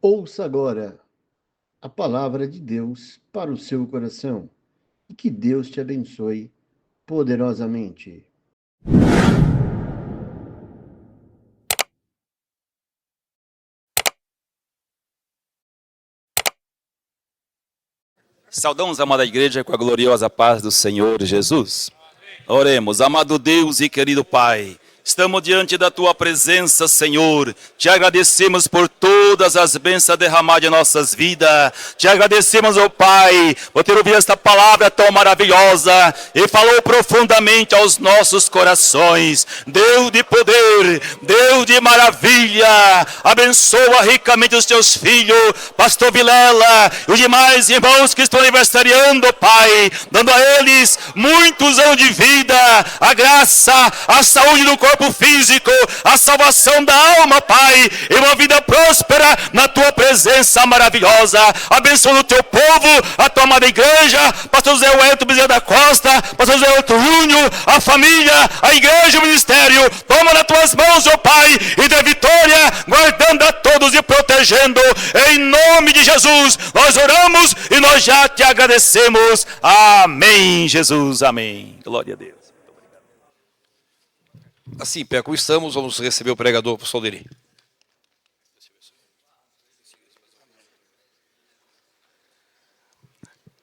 Ouça agora a palavra de Deus para o seu coração e que Deus te abençoe poderosamente. Saudamos, amada igreja, com a gloriosa paz do Senhor Jesus. Oremos, amado Deus e querido Pai. Estamos diante da Tua presença, Senhor. Te agradecemos por todas as bênçãos derramadas em nossas vidas. Te agradecemos, ó Pai, por ter ouvido esta palavra tão maravilhosa e falou profundamente aos nossos corações. Deus de poder, Deus de maravilha, abençoa ricamente os Teus filhos, Pastor Vilela e os demais irmãos que estão aniversariando, Pai, dando a eles muitos anos de vida, a graça, a saúde do corpo físico, a salvação da alma, Pai, e uma vida próspera na Tua presença maravilhosa. Abençoa o Teu povo, a Tua amada igreja, Pastor José Wellington Bezerra da Costa, Pastor José Wellington Júnior, a família, a igreja, o ministério. Toma nas Tuas mãos, ó Pai, e dê vitória, guardando a todos e protegendo. Em nome de Jesus, nós oramos e nós já Te agradecemos. Amém, Jesus, amém. Glória a Deus. Assim, pé, como estamos, vamos receber o pregador, pastor Alderi.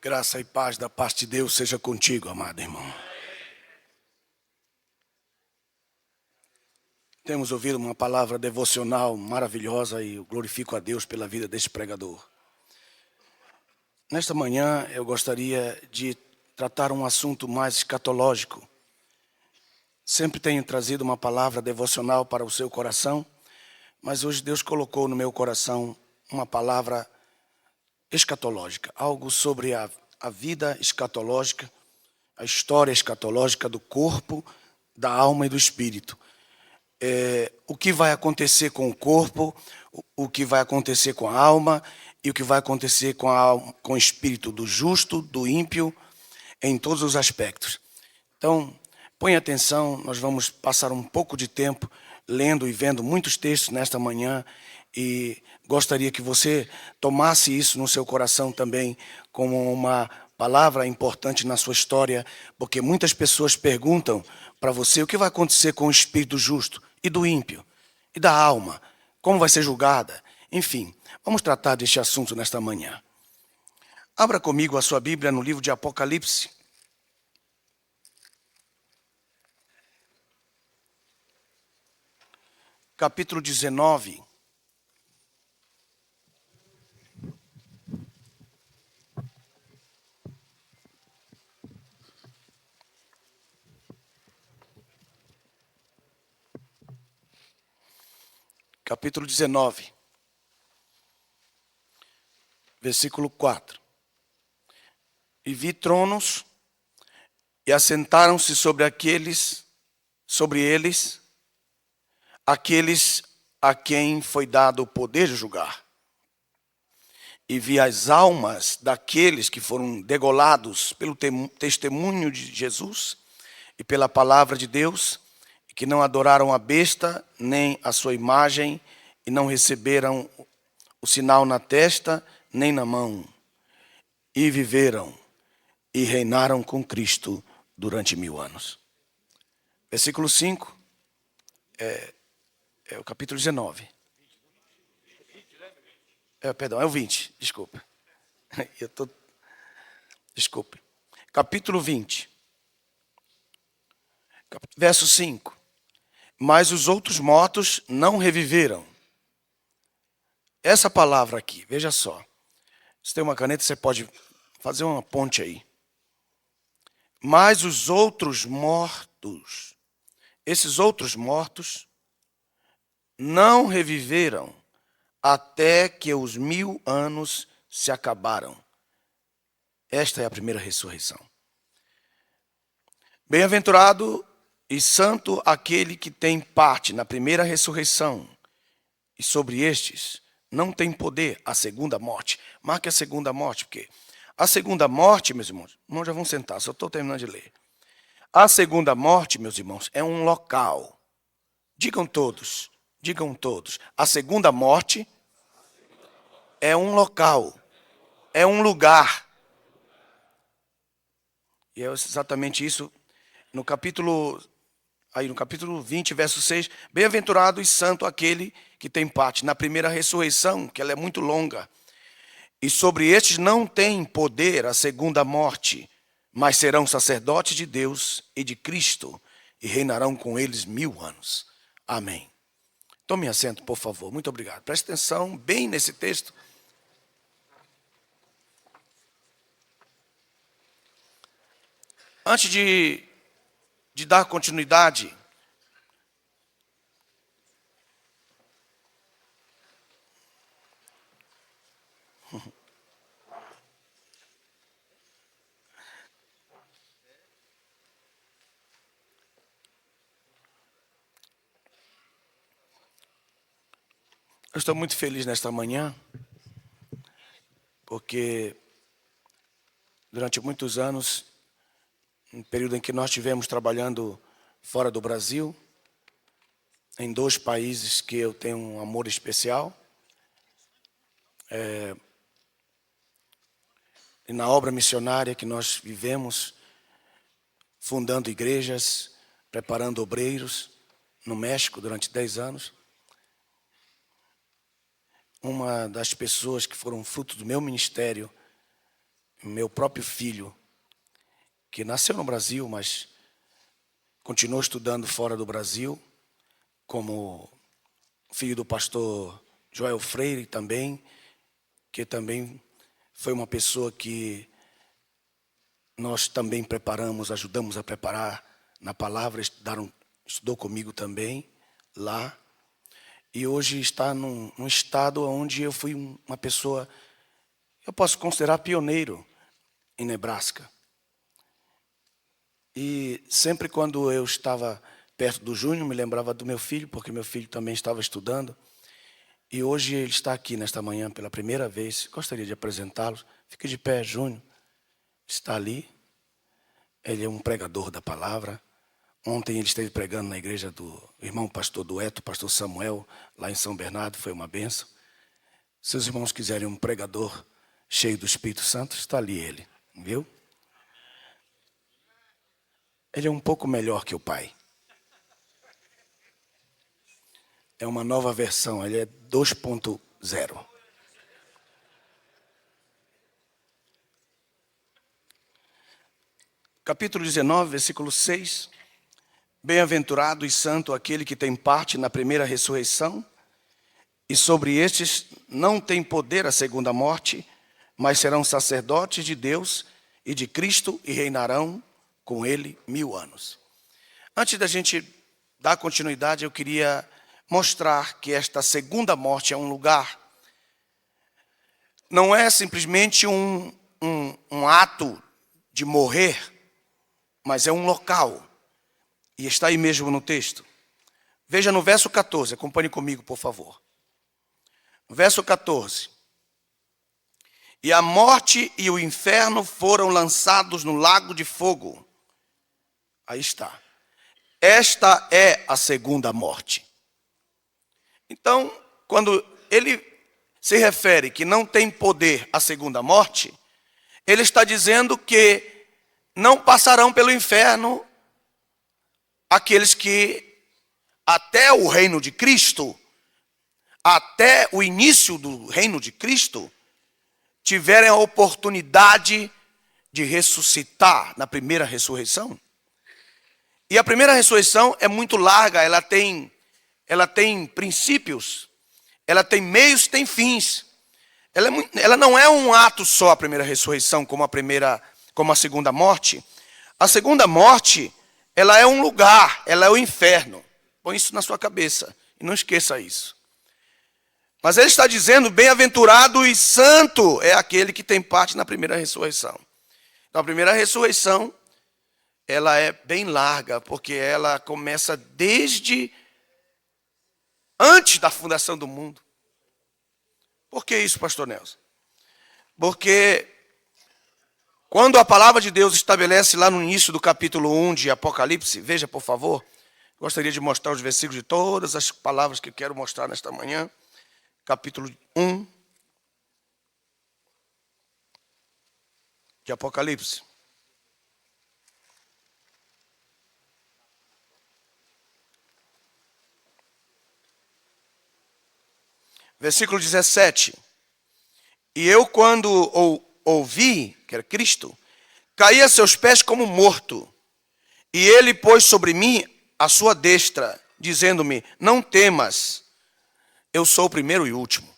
Graça e paz da parte de Deus seja contigo, amado irmão. Temos ouvido uma palavra devocional maravilhosa e eu glorifico a Deus pela vida deste pregador. Nesta manhã eu gostaria de tratar um assunto mais escatológico. Sempre tenho trazido uma palavra devocional para o seu coração, mas hoje Deus colocou no meu coração uma palavra escatológica, algo sobre a vida escatológica, a história escatológica do corpo, da alma e do espírito. O que vai acontecer com o corpo, o que vai acontecer com a alma e o que vai acontecer com o espírito do justo, do ímpio, em todos os aspectos. Então, põe atenção, nós vamos passar um pouco de tempo lendo e vendo muitos textos nesta manhã e gostaria que você tomasse isso no seu coração também como uma palavra importante na sua história, porque muitas pessoas perguntam para você o que vai acontecer com o espírito justo e do ímpio e da alma, como vai ser julgada. Enfim, vamos tratar deste assunto nesta manhã. Abra comigo a sua Bíblia no livro de Apocalipse. Capítulo 19. Capítulo 19. Versículo 4. E vi tronos, e assentaram-se sobre eles, aqueles a quem foi dado o poder de julgar. E vi as almas daqueles que foram degolados pelo testemunho de Jesus e pela palavra de Deus, e que não adoraram a besta, nem a sua imagem, e não receberam o sinal na testa, nem na mão. E viveram e reinaram com Cristo durante 1000 anos. Versículo 5. É o capítulo 19. É o 20, desculpa. Desculpe. Capítulo 20. Verso 5. Mas os outros mortos não reviveram. Essa palavra aqui, veja só. Se tem uma caneta, você pode fazer uma ponte aí. Mas os outros mortos, esses outros mortos, não reviveram até que os 1000 anos se acabaram. Esta é a primeira ressurreição. Bem-aventurado e santo aquele que tem parte na primeira ressurreição. E sobre estes não tem poder a segunda morte. Marque a segunda morte, porque a segunda morte, meus irmãos já vão sentar, só estou terminando de ler. A segunda morte, meus irmãos, é um local. Digam todos. A segunda morte é um local, é um lugar. E é exatamente isso. No capítulo 20, verso 6, bem-aventurado e santo aquele que tem parte na primeira ressurreição, que ela é muito longa. E sobre estes não tem poder a segunda morte, mas serão sacerdotes de Deus e de Cristo, e reinarão com eles 1000 anos. Amém. Tome assento, por favor. Muito obrigado. Preste atenção bem nesse texto. Antes de dar continuidade, eu estou muito feliz nesta manhã, porque durante muitos anos, um período em que nós estivemos trabalhando fora do Brasil, em 2 países que eu tenho um amor especial, e na obra missionária que nós vivemos, fundando igrejas, preparando obreiros no México durante 10 anos. Uma das pessoas que foram fruto do meu ministério, meu próprio filho, que nasceu no Brasil, mas continuou estudando fora do Brasil, como filho do pastor Joel Freire também, que também foi uma pessoa que nós também preparamos, ajudamos a preparar na palavra, estudou comigo também lá. E hoje está num estado onde eu fui uma pessoa, eu posso considerar pioneiro em Nebraska. E sempre quando eu estava perto do Júnior, me lembrava do meu filho, porque meu filho também estava estudando. E hoje ele está aqui nesta manhã pela primeira vez. Gostaria de apresentá-lo. Fique de pé, Júnior. Está ali. Ele é um pregador da palavra. Ontem ele esteve pregando na igreja do irmão pastor Dueto, pastor Samuel, lá em São Bernardo. Foi uma bênção. Se os irmãos quiserem um pregador cheio do Espírito Santo, está ali ele. Viu? Ele é um pouco melhor que o pai. É uma nova versão, ele é 2.0. Capítulo 19, versículo 6. Bem-aventurado e santo aquele que tem parte na primeira ressurreição, e sobre estes não tem poder a segunda morte, mas serão sacerdotes de Deus e de Cristo e reinarão com ele 1000 anos. Antes da gente dar continuidade, eu queria mostrar que esta segunda morte é um lugar. Não é simplesmente um ato de morrer, mas é um local. E está aí mesmo no texto. Veja no verso 14, acompanhe comigo, por favor. Verso 14. E a morte e o inferno foram lançados no lago de fogo. Aí está. Esta é a segunda morte. Então, quando ele se refere que não tem poder a segunda morte, ele está dizendo que não passarão pelo inferno aqueles que, até o reino de Cristo, até o início do reino de Cristo, tiverem a oportunidade de ressuscitar na primeira ressurreição. E a primeira ressurreição é muito larga, ela tem princípios, ela tem meios, tem fins. Ela não é um ato só, a primeira ressurreição, como a segunda morte. A segunda morte, ela é um lugar, ela é o inferno. Põe isso na sua cabeça e não esqueça isso. Mas ele está dizendo, bem-aventurado e santo é aquele que tem parte na primeira ressurreição. Então, a primeira ressurreição, ela é bem larga, porque ela começa desde antes da fundação do mundo. Por que isso, pastor Nelson? Porque quando a palavra de Deus estabelece lá no início do capítulo 1 de Apocalipse, veja por favor, gostaria de mostrar os versículos de todas as palavras que eu quero mostrar nesta manhã. Capítulo 1. de Apocalipse. Versículo 17. E eu, quando ouvi, que era Cristo, caí a seus pés como morto. E ele pôs sobre mim a sua destra, dizendo-me: não temas, eu sou o primeiro e último.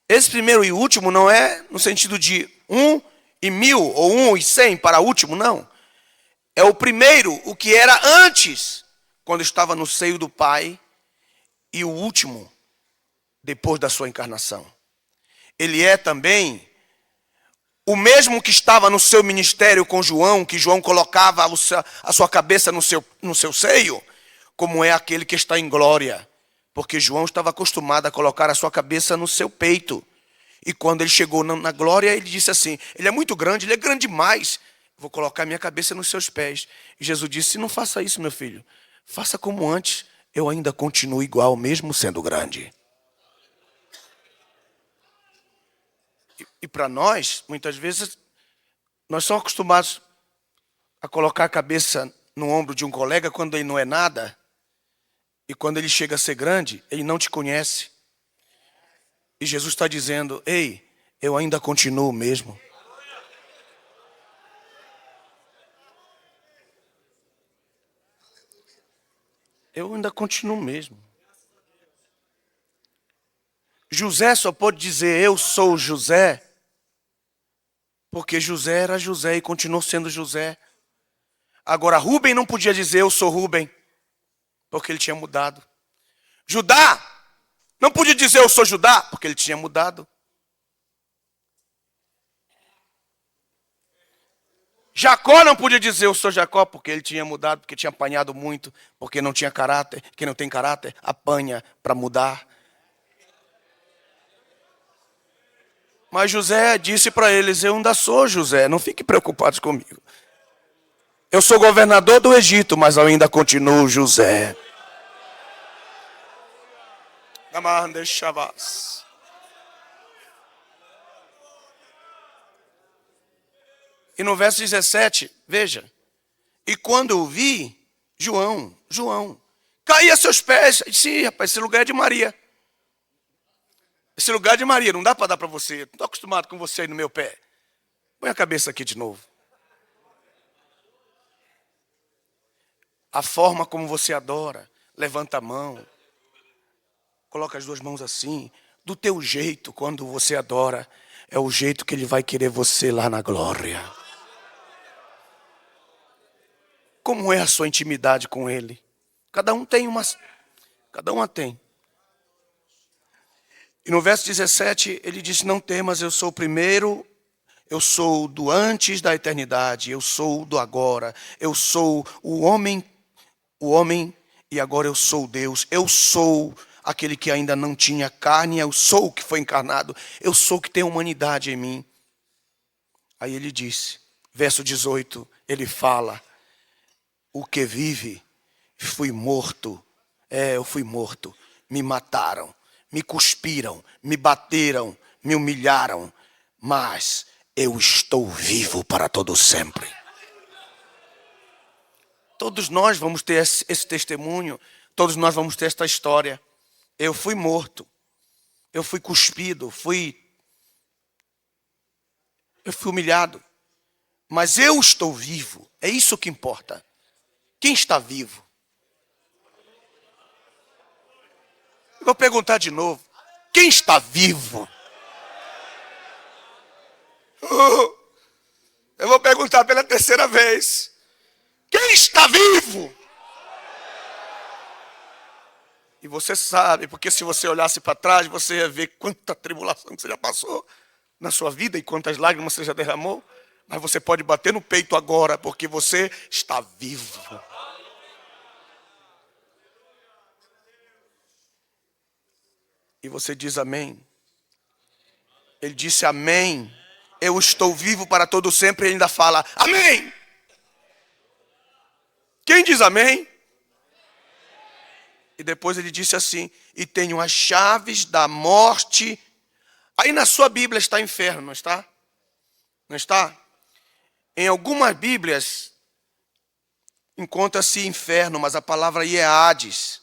Esse primeiro e último não é no sentido de 1 e 1000 ou 1 e 100 para último, não. É o primeiro, o que era antes, quando estava no seio do Pai, e o último, depois da sua encarnação. Ele é também o mesmo que estava no seu ministério com João, que João colocava a sua cabeça no seu seio, como é aquele que está em glória. Porque João estava acostumado a colocar a sua cabeça no seu peito. E quando ele chegou na glória, ele disse assim: ele é muito grande, ele é grande demais. Vou colocar minha cabeça nos seus pés. E Jesus disse: não faça isso, meu filho. Faça como antes, eu ainda continuo igual, mesmo sendo grande. E para nós, muitas vezes, nós somos acostumados a colocar a cabeça no ombro de um colega quando ele não é nada. E quando ele chega a ser grande, ele não te conhece. E Jesus está dizendo: ei, eu ainda continuo o mesmo. Eu ainda continuo o mesmo. José só pode dizer eu sou José, porque José era José e continuou sendo José. Agora Rubem não podia dizer eu sou Rubem, porque ele tinha mudado. Judá não podia dizer eu sou Judá, porque ele tinha mudado. Jacó não podia dizer eu sou Jacó, porque ele tinha mudado, porque tinha apanhado muito, porque não tinha caráter. Quem não tem caráter, apanha para mudar. Mas José disse para eles: eu ainda sou José, não fiquem preocupados comigo. Eu sou governador do Egito, mas eu ainda continuo José. E no verso 17, veja. E quando eu vi, João, caí a seus pés. Eu disse: rapaz, esse lugar é de Maria. Esse lugar é de Maria, não dá para dar para você. Não estou acostumado com você aí no meu pé. Põe a cabeça aqui de novo. A forma como você adora, levanta a mão, coloca as duas mãos assim, do teu jeito, quando você adora, é o jeito que ele vai querer você lá na glória. Como é a sua intimidade com ele? Cada um tem. E no verso 17, ele disse: não temas, eu sou o primeiro, eu sou do antes da eternidade, eu sou o do agora, eu sou o homem, e agora eu sou Deus. Eu sou aquele que ainda não tinha carne, eu sou o que foi encarnado, eu sou o que tem humanidade em mim. Aí ele disse, verso 18, ele fala: o que vive, fui morto. Eu fui morto, me mataram, me cuspiram, me bateram, me humilharam, mas eu estou vivo para todo sempre. Todos nós vamos ter esse testemunho, todos nós vamos ter esta história. Eu fui morto, eu fui cuspido, eu fui humilhado, mas eu estou vivo, é isso que importa. Quem está vivo? Eu vou perguntar de novo. Quem está vivo? Eu vou perguntar pela terceira vez. Quem está vivo? E você sabe, porque se você olhasse para trás, você ia ver quanta tribulação que você já passou na sua vida e quantas lágrimas você já derramou. Mas você pode bater no peito agora, porque você está vivo. E você diz amém. Ele disse amém. Eu estou vivo para todo sempre. E ele ainda fala amém. Quem diz amém? E depois ele disse assim: e tenho as chaves da morte. Aí na sua Bíblia está inferno, não está? Não está? Em algumas Bíblias encontra-se inferno, mas a palavra aí é Hades.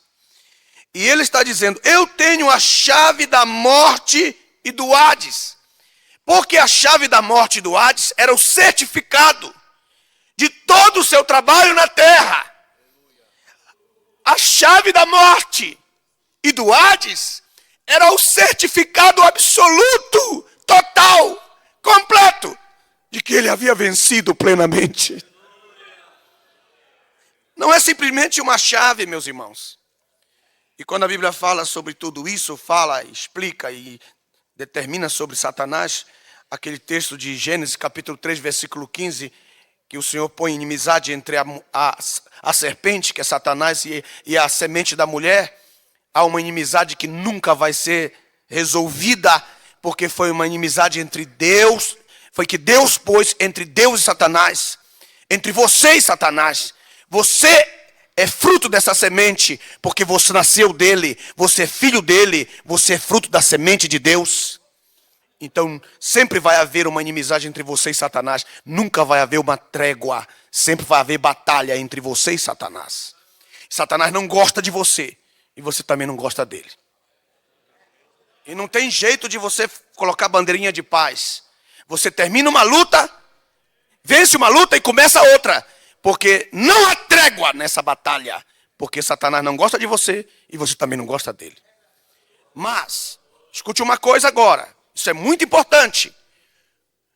E ele está dizendo: eu tenho a chave da morte e do Hades. Porque a chave da morte e do Hades era o certificado de todo o seu trabalho na terra. A chave da morte e do Hades era o certificado absoluto, total, completo, de que ele havia vencido plenamente. Não é simplesmente uma chave, meus irmãos. E quando a Bíblia fala sobre tudo isso, fala, explica e determina sobre Satanás, aquele texto de Gênesis capítulo 3, versículo 15, que o Senhor põe inimizade entre a serpente, que é Satanás, e a semente da mulher. Há uma inimizade que nunca vai ser resolvida, porque foi uma inimizade entre Deus, foi que Deus pôs entre Deus e Satanás, entre você e Satanás. Você é fruto dessa semente, porque você nasceu dele, você é filho dele, você é fruto da semente de Deus. Então, sempre vai haver uma inimizade entre você e Satanás. Nunca vai haver uma trégua. Sempre vai haver batalha entre você e Satanás. Satanás não gosta de você. E você também não gosta dele. E não tem jeito de você colocar bandeirinha de paz. Você termina uma luta, vence uma luta e começa outra. Porque não há trégua nessa batalha. Porque Satanás não gosta de você e você também não gosta dele. Mas, escute uma coisa agora. Isso é muito importante.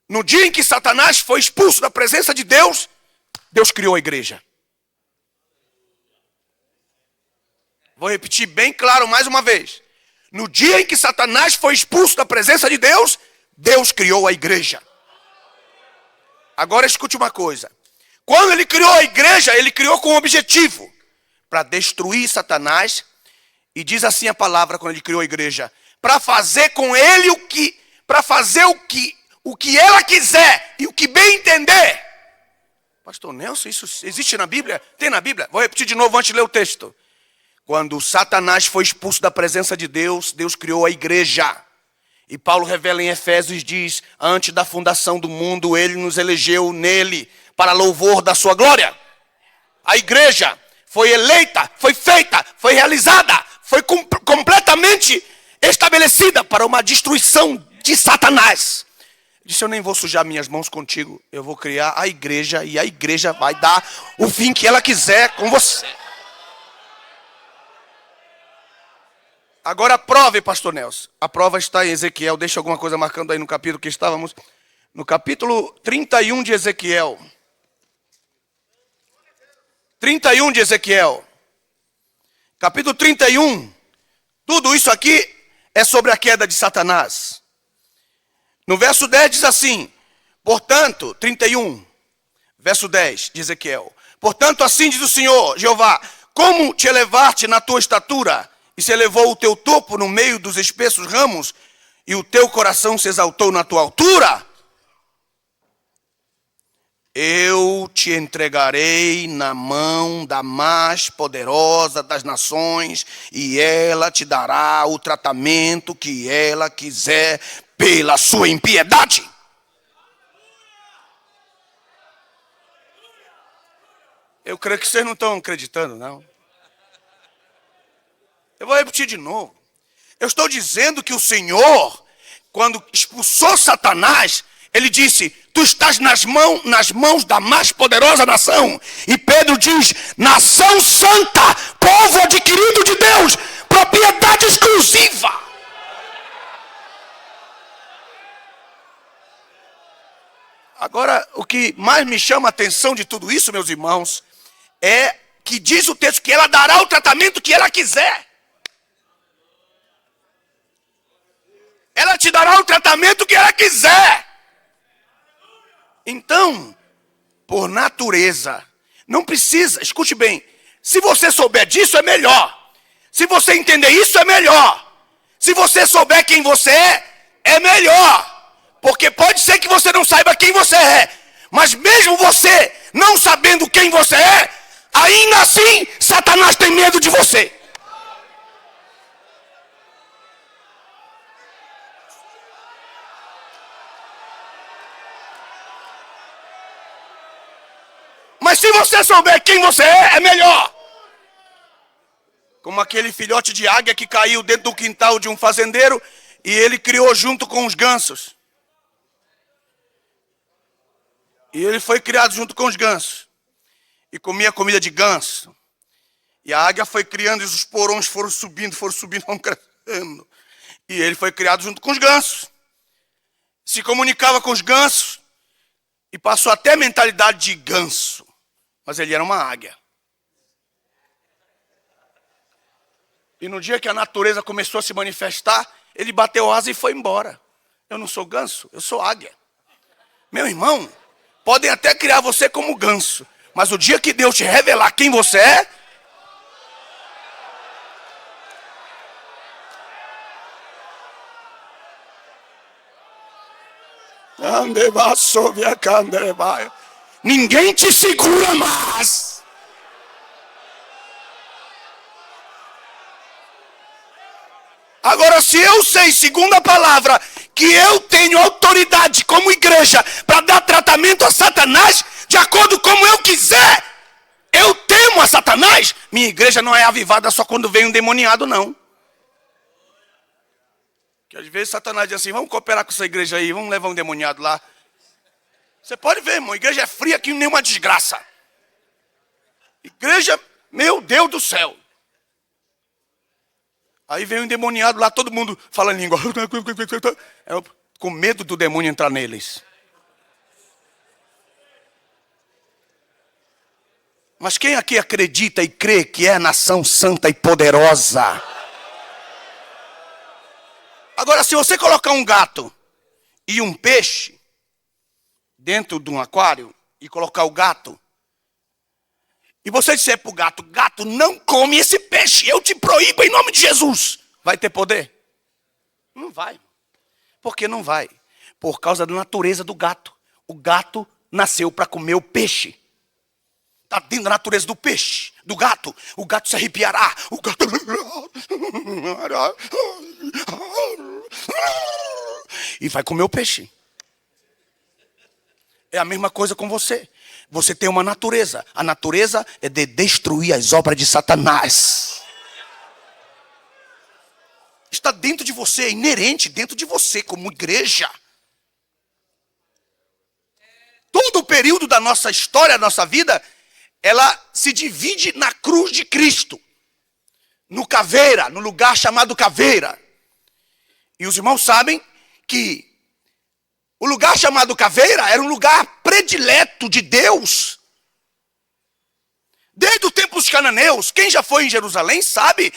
No dia em que Satanás foi expulso da presença de Deus, Deus criou a igreja. Vou repetir bem claro mais uma vez. No dia em que Satanás foi expulso da presença de Deus, Deus criou a igreja. Agora escute uma coisa. Quando ele criou a igreja, ele criou com um objetivo. Para destruir Satanás. E diz assim a palavra quando ele criou a igreja. Para fazer com ele o que ela quiser e o que bem entender. Pastor Nelson, isso existe na Bíblia? Tem na Bíblia? Vou repetir de novo antes de ler o texto. Quando Satanás foi expulso da presença de Deus, Deus criou a igreja. E Paulo revela em Efésios, diz, antes da fundação do mundo, ele nos elegeu nele para louvor da sua glória. A igreja foi eleita, foi feita, foi realizada, foi completamente estabelecida para uma destruição de Satanás. Disse, eu nem vou sujar minhas mãos contigo, eu vou criar a igreja e a igreja vai dar o fim que ela quiser com você. Agora prove, pastor Nelson. A prova está em Ezequiel. Deixa alguma coisa marcando aí no capítulo que estávamos. No capítulo 31 de Ezequiel. 31 de Ezequiel. Capítulo 31. Tudo isso aqui é sobre a queda de Satanás. No verso 10 diz assim. Portanto, 31. Verso 10 de Ezequiel. Portanto, assim diz o Senhor, Jeová. Como te elevaste na tua estatura e se elevou o teu topo no meio dos espessos ramos, e o teu coração se exaltou na tua altura, eu te entregarei na mão da mais poderosa das nações, e ela te dará o tratamento que ela quiser pela sua impiedade. Eu creio que vocês não estão acreditando, não. Eu vou repetir de novo. Eu estou dizendo que o Senhor, quando expulsou Satanás, ele disse, tu estás nas mãos da mais poderosa nação. E Pedro diz, nação santa, povo adquirido de Deus, propriedade exclusiva. Agora, o que mais me chama a atenção de tudo isso, meus irmãos, é que diz o texto que ela dará o tratamento que ela quiser. Ela te dará o tratamento que ela quiser. Então, por natureza, não precisa, escute bem, se você souber disso é melhor. Se você entender isso é melhor. Se você souber quem você é melhor. Porque pode ser que você não saiba quem você é. Mas mesmo você não sabendo quem você é, ainda assim, Satanás tem medo de você. se você souber quem você é melhor. Como aquele filhote de águia que caiu dentro do quintal de um fazendeiro e ele criou junto com os gansos. E ele foi criado junto com os gansos. E comia comida de ganso. E a águia foi criando e os porões foram subindo, foram crescendo. E ele foi criado junto com os gansos. Se comunicava com os gansos e passou até a mentalidade de ganso. Mas ele era uma águia. E no dia que a natureza começou a se manifestar, ele bateu asa e foi embora. Eu não sou ganso, eu sou águia. Meu irmão, podem até criar você como ganso, mas o dia que Deus te revelar quem você é, ninguém te segura mais. Agora, se eu sei, segundo a palavra, que eu tenho autoridade como igreja para dar tratamento a Satanás, de acordo como eu quiser, eu temo a Satanás, minha igreja não é avivada só quando vem um demoniado, não. Que às vezes Satanás diz assim, vamos cooperar com essa igreja aí, vamos levar um demoniado lá. Você pode ver, irmão, a igreja é fria que nem uma desgraça. Igreja, meu Deus do céu. Aí vem um endemoniado lá, todo mundo fala em língua. Eu, com medo do demônio entrar neles. Mas quem aqui acredita e crê que é a nação santa e poderosa? Agora, se você colocar um gato e um peixe dentro de um aquário e colocar o gato, e você disser para o gato, gato, não come esse peixe, eu te proíbo em nome de Jesus. Vai ter poder? Não vai. Por que não vai? Por causa da natureza do gato. O gato nasceu para comer o peixe. Está dentro da natureza do peixe, do gato. O gato se arrepiará. O gato... E vai comer o peixe. É a mesma coisa com você. Você tem uma natureza. A natureza é de destruir as obras de Satanás. Está dentro de você, é inerente dentro de você, como igreja. Todo o período da nossa história, da nossa vida, ela se divide na cruz de Cristo. No caveira, no lugar chamado caveira. E os irmãos sabem que o lugar chamado caveira era um lugar predileto de Deus. Desde o tempo dos cananeus, quem já foi em Jerusalém sabe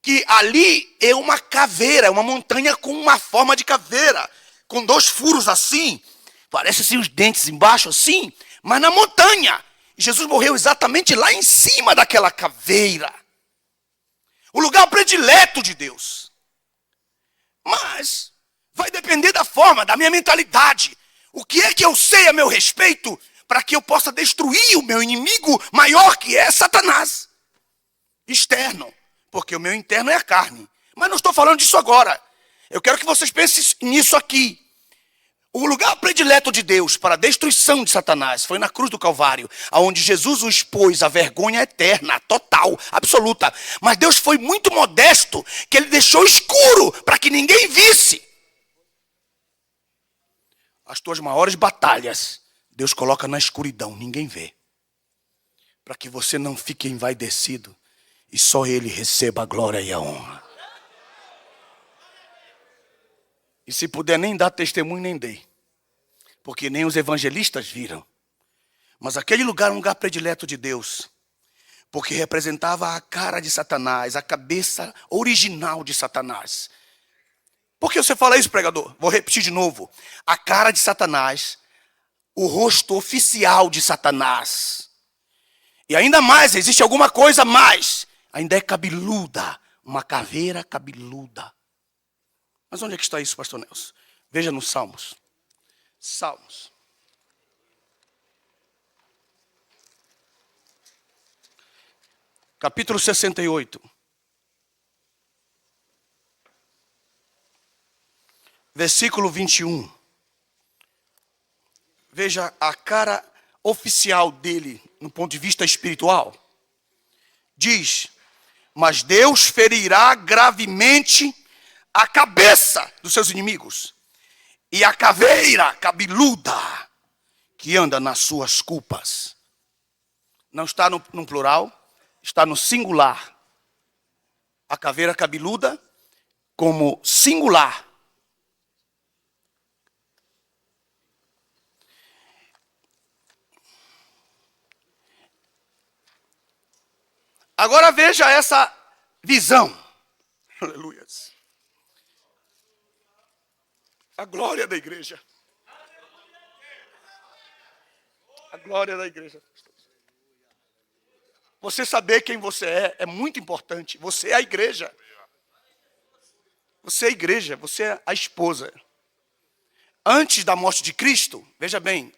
que ali é uma caveira, é uma montanha com uma forma de caveira, com dois furos assim, parece assim os dentes embaixo assim, mas na montanha. Jesus morreu exatamente lá em cima daquela caveira. O lugar predileto de Deus. Mas vai depender da forma, da minha mentalidade. O que é que eu sei a meu respeito para que eu possa destruir o meu inimigo maior, que é Satanás? Externo, porque o meu interno é a carne. Mas não estou falando disso agora. Eu quero que vocês pensem nisso aqui. O lugar predileto de Deus para a destruição de Satanás foi na cruz do Calvário, onde Jesus o expôs à vergonha eterna, total, absoluta. Mas Deus foi muito modesto, que ele deixou escuro para que ninguém visse. As tuas maiores batalhas, Deus coloca na escuridão, ninguém vê. Para que você não fique envaidecido e só Ele receba a glória e a honra. E se puder nem dar testemunho, nem dei. Porque nem os evangelistas viram. Mas aquele lugar é um lugar predileto de Deus. Porque representava a cara de Satanás, a cabeça original de Satanás. Por que você fala isso, pregador? Vou repetir de novo. A cara de Satanás, o rosto oficial de Satanás. E ainda mais, existe alguma coisa a mais. Ainda é cabeluda, uma caveira cabeluda. Mas onde é que está isso, pastor Nelson? Veja nos Salmos. Salmos. Capítulo 68. Versículo 21. Veja a cara oficial dele, no ponto de vista espiritual, diz: mas Deus ferirá gravemente a cabeça dos seus inimigos e a caveira cabeluda que anda nas suas culpas. Não está no plural, está no singular. A caveira cabeluda como singular. Agora veja essa visão. Aleluia. A glória da igreja. A glória da igreja. Você saber quem você é muito importante. Você é a igreja. Você é a igreja, você é a esposa. Antes da morte de Cristo, veja bem,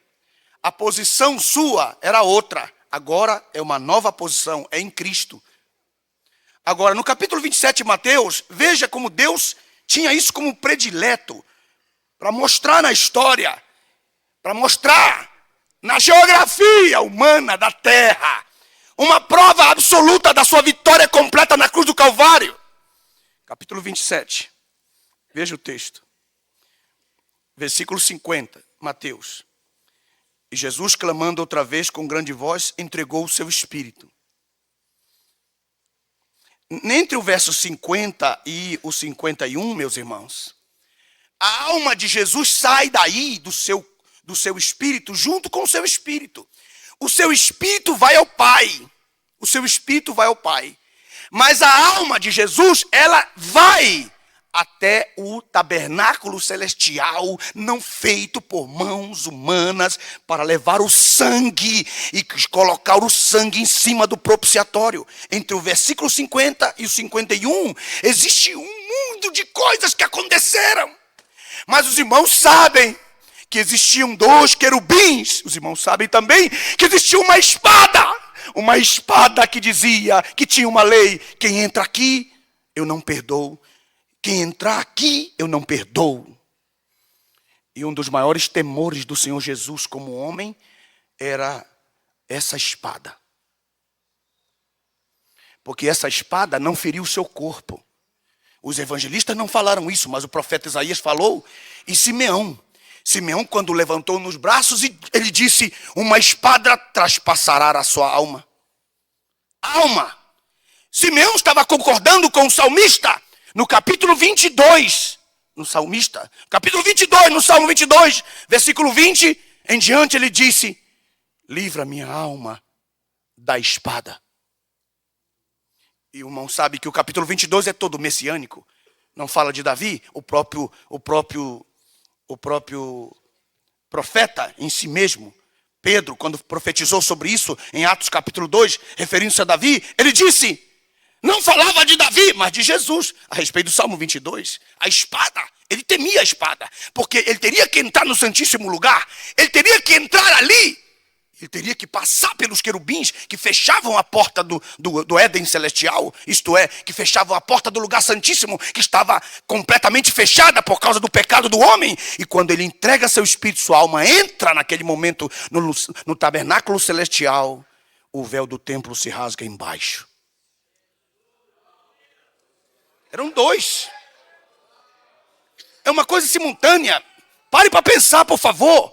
a posição sua era outra. Agora é uma nova posição, é em Cristo. Agora, no capítulo 27 de Mateus, veja como Deus tinha isso como predileto, para mostrar na história, para mostrar na geografia humana da terra, uma prova absoluta da sua vitória completa na cruz do Calvário. Capítulo 27, veja o texto. Versículo 50, Mateus. E Jesus, clamando outra vez com grande voz, entregou o seu espírito. Entre o verso 50 e o 51, meus irmãos, a alma de Jesus sai daí do seu espírito junto com o seu espírito. O seu espírito vai ao Pai. O seu espírito vai ao Pai. Mas a alma de Jesus, ela vai até o tabernáculo celestial, não feito por mãos humanas, para levar o sangue e colocar o sangue em cima do propiciatório. Entre o versículo 50 e o 51, existe um mundo de coisas que aconteceram. Mas os irmãos sabem que existiam 2 querubins. Os irmãos sabem também que existia uma espada que dizia, que tinha uma lei: quem entra aqui, eu não perdoo. Quem entrar aqui, eu não perdoo. E um dos maiores temores do Senhor Jesus como homem era essa espada. Porque essa espada não feriu o seu corpo. Os evangelistas não falaram isso, mas o profeta Isaías falou em Simeão. Simeão, quando levantou nos braços, ele disse: uma espada traspassará a sua alma. Alma. Simeão estava concordando com o salmista. No capítulo 22, no salmista, capítulo 22, no Salmo 22, versículo 20 em diante, ele disse: livra minha alma da espada. E o irmão sabe que o capítulo 22 é todo messiânico. Não fala de Davi, o próprio profeta em si mesmo, Pedro, quando profetizou sobre isso em Atos capítulo 2, referindo-se a Davi, ele disse... Não falava de Davi, mas de Jesus. A respeito do Salmo 22. A espada, ele temia a espada. Porque ele teria que entrar no Santíssimo Lugar. Ele teria que entrar ali. Ele teria que passar pelos querubins que fechavam a porta do Éden celestial. Isto é, que fechavam a porta do lugar santíssimo, que estava completamente fechada por causa do pecado do homem. E quando ele entrega seu espírito, sua alma entra naquele momento no tabernáculo celestial, o véu do templo se rasga embaixo. Eram 2. É uma coisa simultânea. Pare para pensar, por favor.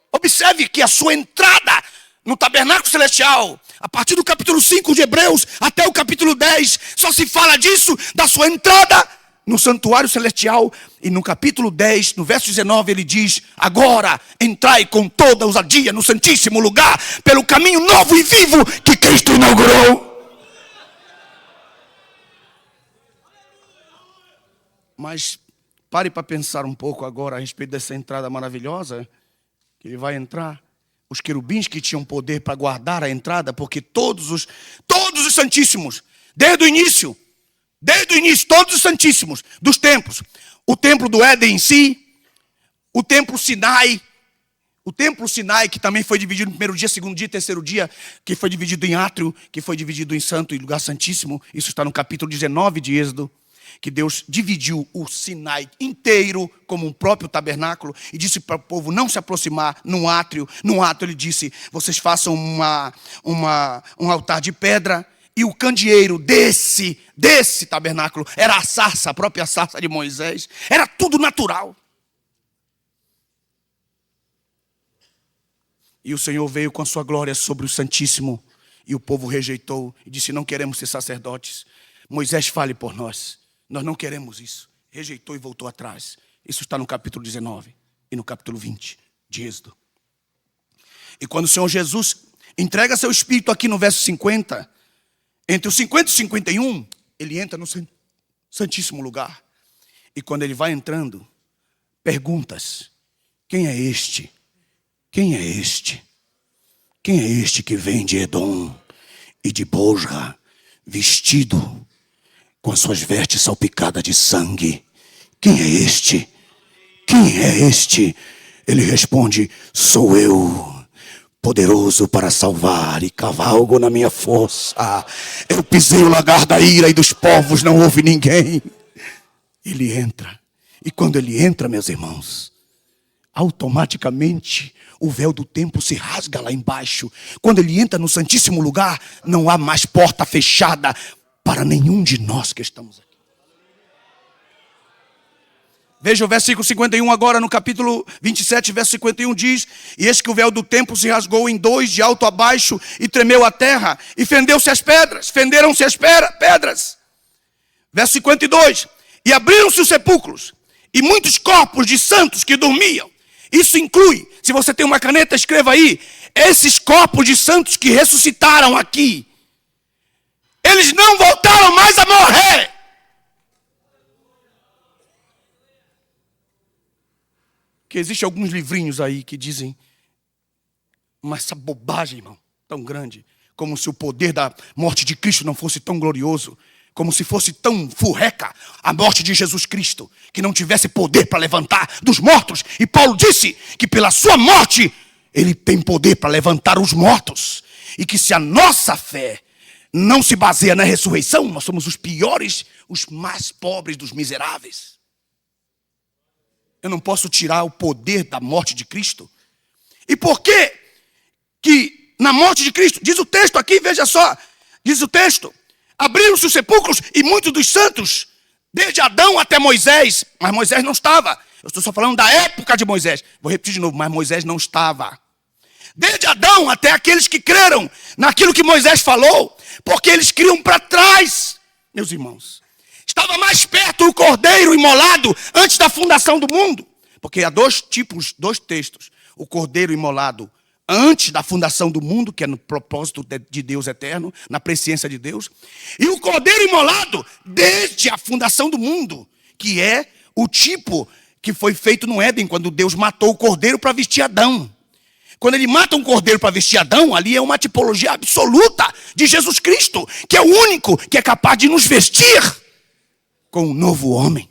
Observe que a sua entrada no tabernáculo celestial, a partir do capítulo 5 de Hebreus até o capítulo 10, só se fala disso, da sua entrada no santuário celestial. E no capítulo 10, no verso 19, ele diz: agora entrai com toda ousadia no santíssimo lugar, pelo caminho novo e vivo que Cristo inaugurou. Mas pare para pensar um pouco agora a respeito dessa entrada maravilhosa que ele vai entrar. Os querubins que tinham poder para guardar a entrada, porque todos os santíssimos, desde o início, todos os santíssimos dos templos, o templo do Éden em si, o templo Sinai, que também foi dividido no primeiro dia, segundo dia, terceiro dia, que foi dividido em átrio, que foi dividido em santo e lugar santíssimo. Isso está no capítulo 19 de Êxodo. que Deus dividiu o Sinai inteiro como um próprio tabernáculo e disse para o povo não se aproximar no átrio. No átrio ele disse, vocês façam um altar de pedra, e o candeeiro desse tabernáculo era a sarça, a própria sarça de Moisés. Era tudo natural. E o Senhor veio com a sua glória sobre o Santíssimo, e o povo rejeitou e disse, não queremos ser sacerdotes. Moisés, fale por nós. Nós não queremos isso. Rejeitou e voltou atrás. Isso está no capítulo 19 e no capítulo 20 de Êxodo. E quando o Senhor Jesus entrega seu Espírito aqui no verso 50, entre os 50 e 51, ele entra no Santíssimo Lugar. E quando ele vai entrando, perguntas: quem é este? Quem é este? Quem é este que vem de Edom e de Bosra, vestido com as suas vestes salpicadas de sangue? Quem é este? Quem é este? Ele responde, sou eu, poderoso para salvar e cavalgo na minha força. Eu pisei o lagar da ira e dos povos não houve ninguém. Ele entra. E quando ele entra, meus irmãos, automaticamente o véu do templo se rasga lá embaixo. Quando ele entra no Santíssimo Lugar, não há mais porta fechada para nenhum de nós que estamos aqui. Veja o versículo 51 agora, no capítulo 27, verso 51 diz, e eis que o véu do templo se rasgou em dois, de alto a baixo, e tremeu a terra, e fenderam-se as pedras. Verso 52, e abriram-se os sepulcros, e muitos corpos de santos que dormiam. Isso inclui, se você tem uma caneta, escreva aí, esses corpos de santos que ressuscitaram aqui, eles não voltaram mais a morrer. Que existem alguns livrinhos aí que dizem, mas essa bobagem, irmão, tão grande, como se o poder da morte de Cristo não fosse tão glorioso, como se fosse tão furreca a morte de Jesus Cristo, que não tivesse poder para levantar dos mortos. E Paulo disse que pela sua morte, ele tem poder para levantar os mortos. E que se a nossa fé não se baseia na ressurreição, nós somos os piores, os mais pobres dos miseráveis. Eu não posso tirar o poder da morte de Cristo. E por que que na morte de Cristo, diz o texto aqui, veja só, diz o texto, abriram-se os sepulcros e muitos dos santos, desde Adão até Moisés, mas Moisés não estava. Eu estou só falando da época de Moisés. Vou repetir de novo, mas Moisés não estava. Desde Adão até aqueles que creram naquilo que Moisés falou, porque eles criam para trás, meus irmãos. Estava mais perto o cordeiro imolado antes da fundação do mundo. Porque há dois textos. O cordeiro imolado antes da fundação do mundo, que é no propósito de Deus eterno, na presciência de Deus. E o cordeiro imolado desde a fundação do mundo, que é o tipo que foi feito no Éden, quando Deus matou o cordeiro para vestir Adão. Quando ele mata um cordeiro para vestir Adão, ali é uma tipologia absoluta de Jesus Cristo, que é o único que é capaz de nos vestir com um novo homem,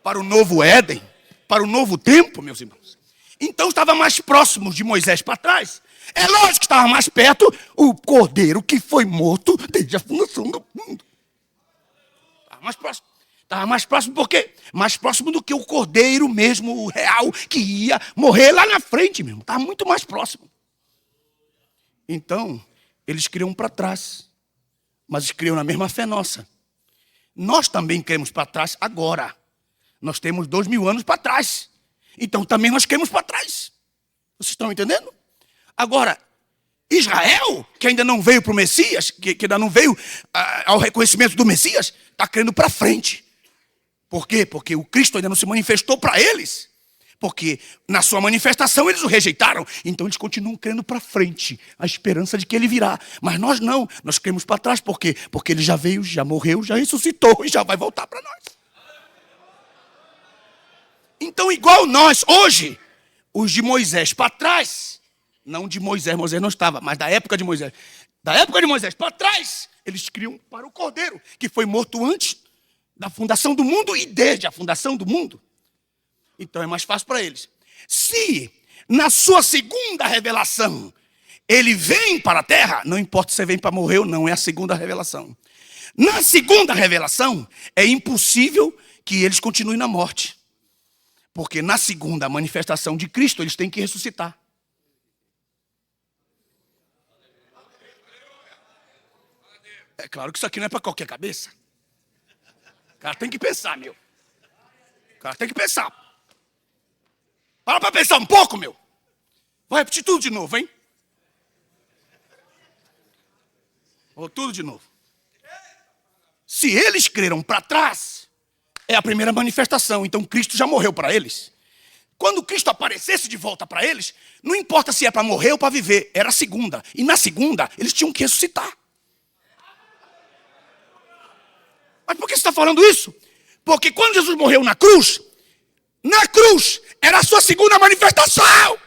para o novo Éden, para o novo tempo, meus irmãos. Então estava mais próximo de Moisés para trás. É lógico que estava mais perto o cordeiro que foi morto desde a fundação do mundo. Estava mais próximo. Estava mais próximo por quê? Mais próximo do que o cordeiro mesmo, o real, que ia morrer lá na frente mesmo. Estava muito mais próximo. Então, eles criam para trás, mas criam na mesma fé nossa. Nós também queremos para trás agora. Nós temos 2000 anos para trás. Então também nós queremos para trás. Vocês estão entendendo? Agora, Israel, que ainda não veio para o Messias, que ainda não veio ao reconhecimento do Messias, está querendo para frente. Por quê? Porque o Cristo ainda não se manifestou para eles. Porque na sua manifestação eles o rejeitaram. Então eles continuam querendo para frente, a esperança de que ele virá. Mas nós não, nós queremos para trás. Por quê? Porque ele já veio, já morreu, já ressuscitou e já vai voltar para nós. Então igual nós, hoje, os de Moisés para trás, não de Moisés, Moisés não estava, mas da época de Moisés. Da época de Moisés para trás, eles criam para o cordeiro, que foi morto antes da fundação do mundo e desde a fundação do mundo. Então é mais fácil para eles. Se na sua segunda revelação ele vem para a terra, não importa se você vem para morrer ou não, é a segunda revelação. Na segunda revelação, é impossível que eles continuem na morte. Porque na segunda manifestação de Cristo, eles têm que ressuscitar. É claro que isso aqui não é para qualquer cabeça. O cara tem que pensar, meu. O cara tem que pensar. Para pensar um pouco, meu. Vou repetir tudo de novo, hein? Vou tudo de novo. Se eles creram para trás, é a primeira manifestação. Então Cristo já morreu para eles. Quando Cristo aparecesse de volta para eles, não importa se é para morrer ou para viver, era a segunda. E na segunda, eles tinham que ressuscitar. Mas por que você está falando isso? Porque quando Jesus morreu na cruz era a sua segunda manifestação.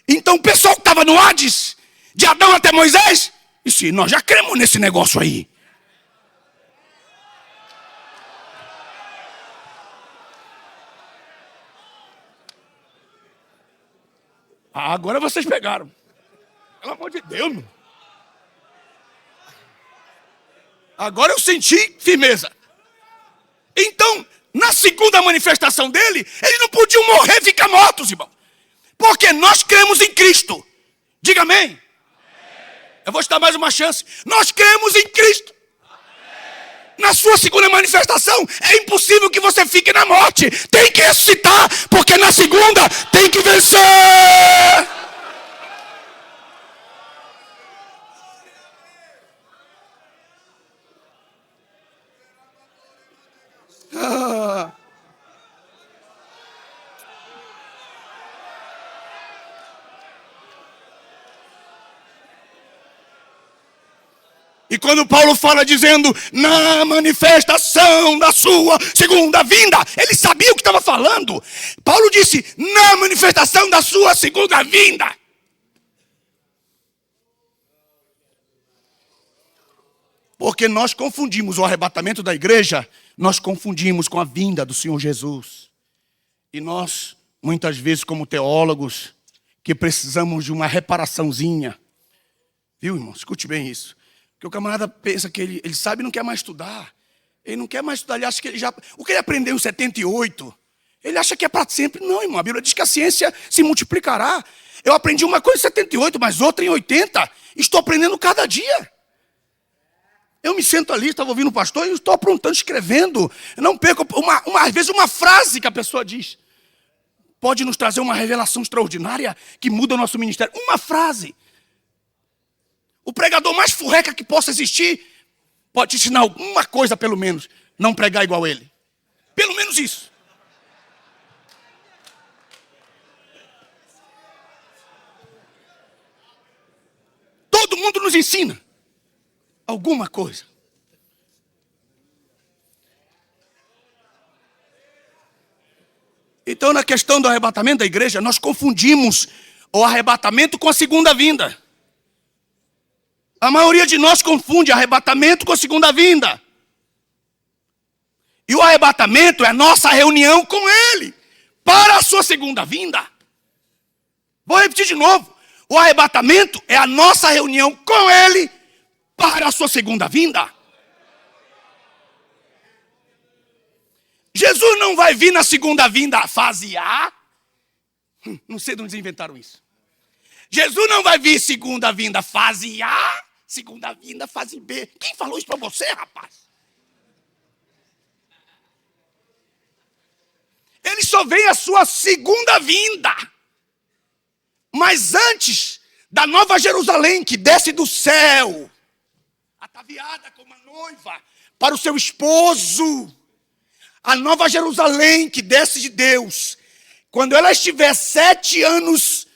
Então o pessoal que estava no Hades, de Adão até Moisés, disse, nós já cremos nesse negócio aí. Agora vocês pegaram. Pelo amor de Deus, meu. Agora eu senti firmeza. Então, na segunda manifestação dele, eles não podiam morrer e ficar mortos, irmão. Porque nós cremos em Cristo. Diga amém. Eu vou te dar mais uma chance. Nós cremos em Cristo. Na sua segunda manifestação, é impossível que você fique na morte. Tem que ressuscitar, porque na segunda tem que vencer. E quando Paulo fala dizendo, na manifestação da sua segunda vinda, ele sabia o que estava falando. Paulo disse, na manifestação da sua segunda vinda. Porque nós confundimos o arrebatamento da igreja, nós confundimos com a vinda do Senhor Jesus. E nós, muitas vezes como teólogos, que precisamos de uma reparaçãozinha. Viu, irmão? Escute bem isso. Porque o camarada pensa que ele sabe e não quer mais estudar. Ele não quer mais estudar, ele acha que ele já... O que ele aprendeu em 78, ele acha que é para sempre. Não, irmão, a Bíblia diz que a ciência se multiplicará. Eu aprendi uma coisa em 78, mas outra em 80. Estou aprendendo cada dia. Eu me sento ali, estava ouvindo o pastor e estou aprontando, escrevendo. Eu não perco, às vezes, uma frase que a pessoa diz. Pode nos trazer uma revelação extraordinária que muda o nosso ministério. Uma frase. O pregador mais furreca que possa existir pode te ensinar alguma coisa, pelo menos. Não pregar igual ele. Pelo menos isso. Todo mundo nos ensina alguma coisa. Então, na questão do arrebatamento da igreja, nós confundimos o arrebatamento com a segunda vinda. A maioria de nós confunde arrebatamento com a segunda vinda. E o arrebatamento é a nossa reunião com Ele para a sua segunda vinda. Vou repetir de novo. O arrebatamento é a nossa reunião com Ele para a sua segunda vinda. Jesus não vai vir na segunda vinda fase A. Não sei de onde eles inventaram isso. Jesus não vai vir segunda vinda fase A, segunda vinda fase B. Quem falou isso para você, rapaz? Ele só vem a sua segunda vinda. Mas antes da Nova Jerusalém, que desce do céu, ataviada como uma noiva para o seu esposo, a Nova Jerusalém que desce de Deus, quando ela estiver 7 anos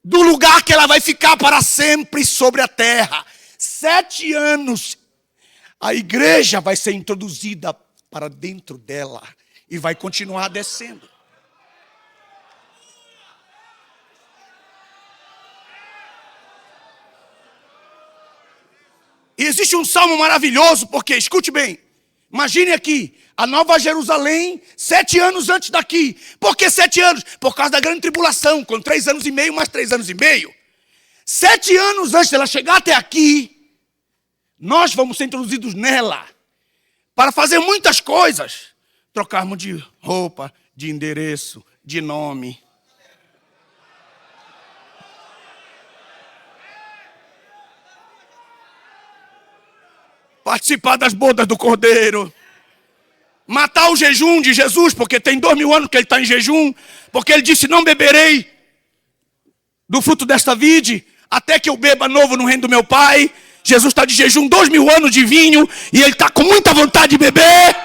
do lugar que ela vai ficar para sempre sobre a terra, 7 anos, a igreja vai ser introduzida para dentro dela e vai continuar descendo. E existe um salmo maravilhoso, porque, escute bem, imagine aqui, a Nova Jerusalém, 7 anos antes daqui. Por que 7 anos? Por causa da grande tribulação, com 3 anos e meio, mais 3 anos e meio. 7 anos antes dela chegar até aqui, Nós vamos ser introduzidos nela para fazer muitas coisas. Trocarmos de roupa, de endereço, de nome. Participar das bodas do Cordeiro. Matar o jejum de Jesus, porque tem 2000 anos que ele está em jejum. Porque ele disse, não beberei do fruto desta vide, até que eu beba novo no reino do meu Pai. Jesus está de jejum 2000 anos de vinho, e ele está com muita vontade de beber.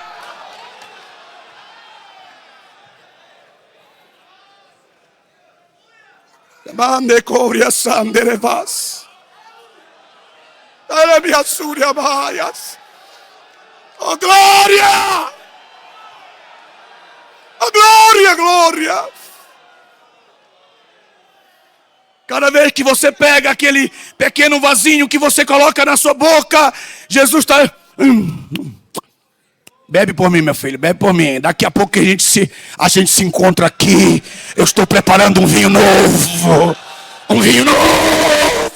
Oh, glória! Oh, glória, glória! Cada vez que você pega aquele pequeno vasinho que você coloca na sua boca, Jesus está... Bebe por mim, meu filho, bebe por mim. Daqui a pouco que a gente se encontra aqui. Eu estou preparando um vinho novo. Um vinho novo.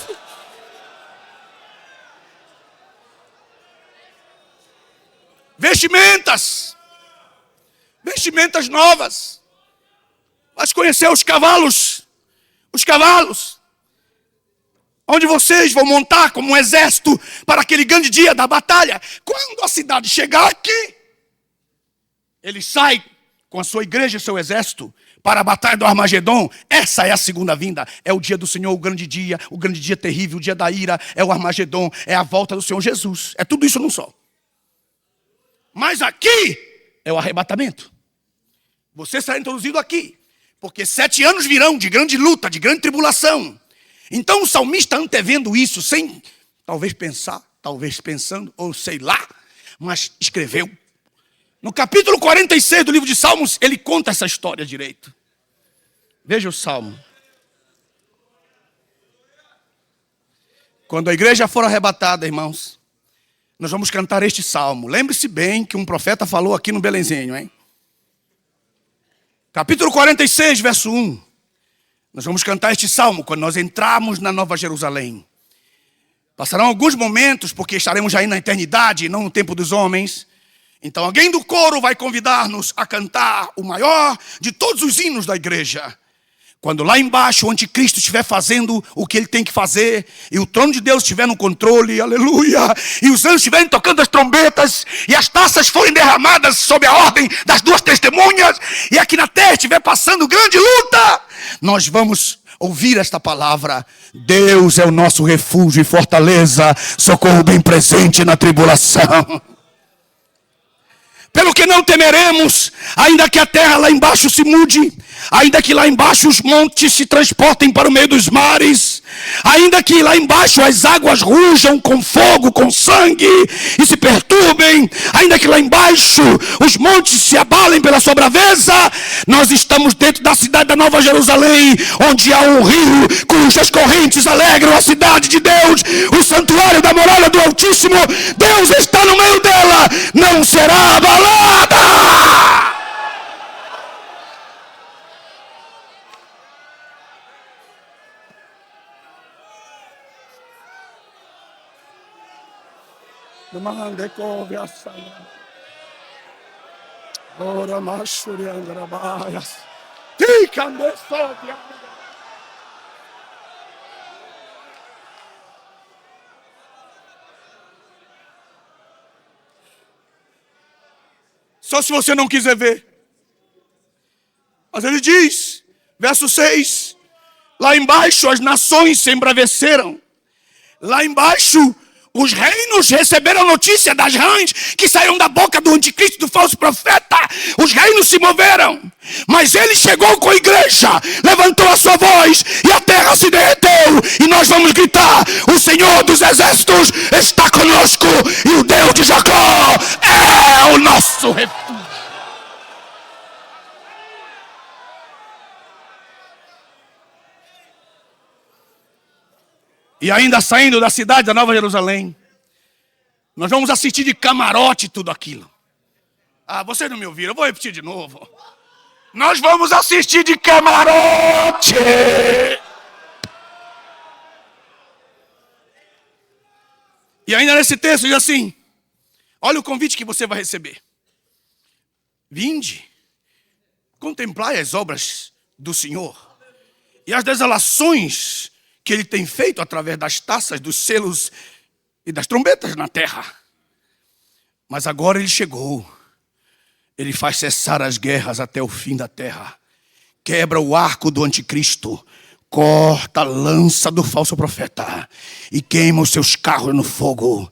Vestimentas. Vestimentas novas. Mas conhecer os cavalos. Os cavalos. Onde vocês vão montar como um exército para aquele grande dia da batalha. Quando a cidade chegar aqui, ele sai com a sua igreja e seu exército para a batalha do Armagedon. Essa é a segunda vinda. É o dia do Senhor, o grande dia terrível, o dia da ira. É o Armagedon, é a volta do Senhor Jesus. É tudo isso num só. Mas aqui é o arrebatamento. Você será introduzido aqui. Porque 7 anos virão de grande luta, de grande tribulação. Então o salmista antevendo isso, sem talvez pensar, talvez pensando, ou sei lá, mas escreveu. No capítulo 46 do livro de Salmos, ele conta essa história direito. Veja o Salmo. Quando a igreja for arrebatada, irmãos, nós vamos cantar este Salmo. Lembre-se bem que um profeta falou aqui no Belenzinho, hein? Capítulo 46, verso 1. Nós vamos cantar este Salmo quando nós entrarmos na Nova Jerusalém. Passarão alguns momentos, porque estaremos já aí na eternidade, não no tempo dos homens. Então alguém do coro vai convidar-nos a cantar o maior de todos os hinos da igreja. Quando lá embaixo o anticristo estiver fazendo o que ele tem que fazer, e o trono de Deus estiver no controle, aleluia, e os anjos estiverem tocando as trombetas, e as taças forem derramadas sob a ordem das 2 testemunhas, e aqui na terra estiver passando grande luta, nós vamos ouvir esta palavra: Deus é o nosso refúgio e fortaleza, socorro bem presente na tribulação. Pelo que não temeremos, ainda que a terra lá embaixo se mude, ainda que lá embaixo os montes se transportem para o meio dos mares, ainda que lá embaixo as águas rujam com fogo, com sangue e se perturbem, ainda que lá embaixo os montes se abalem pela sua braveza, nós estamos dentro da cidade da Nova Jerusalém, onde há um rio cujas correntes alegram a cidade de Deus, o santuário da muralha do Altíssimo. Deus está no meio dela, não será abalada. Só se você não quiser ver. Mas ele diz, verso 6, lá embaixo as nações se embraveceram. Lá embaixo os reinos receberam notícia das rãs que saíram da boca do anticristo, do falso profeta. Os reinos se moveram. Mas ele chegou com a igreja, levantou a sua voz e a terra se derreteu. E nós vamos gritar: o Senhor dos exércitos está conosco e o Deus de Jacó é o nosso refúgio. E ainda saindo da cidade da Nova Jerusalém, nós vamos assistir de camarote tudo aquilo. Ah, vocês não me ouviram, eu vou repetir de novo. Nós vamos assistir de camarote. E ainda nesse texto diz assim: olha o convite que você vai receber. Vinde, contemplai as obras do Senhor e as desolações que Ele tem feito através das taças, dos selos e das trombetas na terra. Mas agora Ele chegou. Ele faz cessar as guerras até o fim da terra. Quebra o arco do anticristo. Corta a lança do falso profeta. E queima os seus carros no fogo.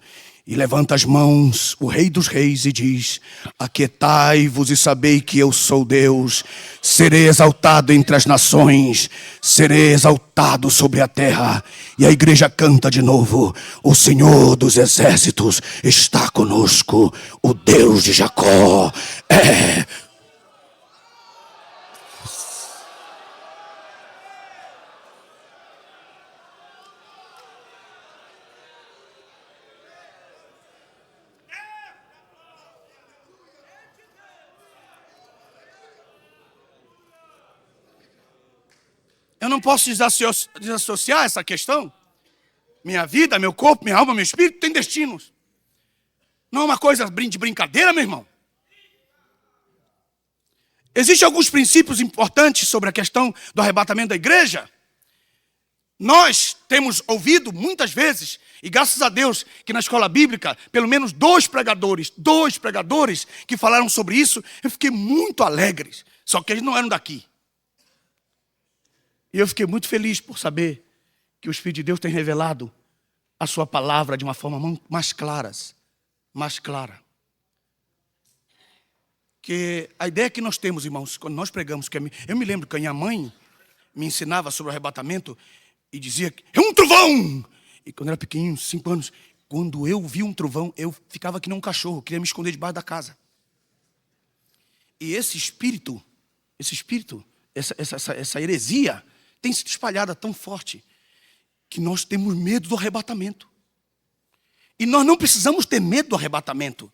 E levanta as mãos, o Rei dos Reis, e diz: aquietai-vos e sabei que eu sou Deus. Serei exaltado entre as nações, serei exaltado sobre a terra. E a igreja canta de novo: o Senhor dos exércitos está conosco, o Deus de Jacó é. Eu não posso desassociar essa questão. Minha vida, meu corpo, minha alma, meu espírito tem destinos. Não é uma coisa de brincadeira, meu irmão. Existem alguns princípios importantes sobre a questão do arrebatamento da igreja. Nós temos ouvido muitas vezes, e graças a Deus que na escola bíblica, pelo menos dois pregadores que falaram sobre isso, eu fiquei muito alegre. Só que eles não eram daqui. E eu fiquei muito feliz por saber que o Espírito de Deus tem revelado a sua palavra de uma forma mais clara. Que a ideia que nós temos, irmãos, quando nós pregamos, eu me lembro que a minha mãe me ensinava sobre o arrebatamento e dizia que é um trovão. E quando eu era pequenininho, 5 anos, quando eu vi um trovão, eu ficava que nem um cachorro, queria me esconder debaixo da casa. E esse espírito, essa heresia tem sido espalhada tão forte que nós temos medo do arrebatamento. E nós não precisamos ter medo do arrebatamento,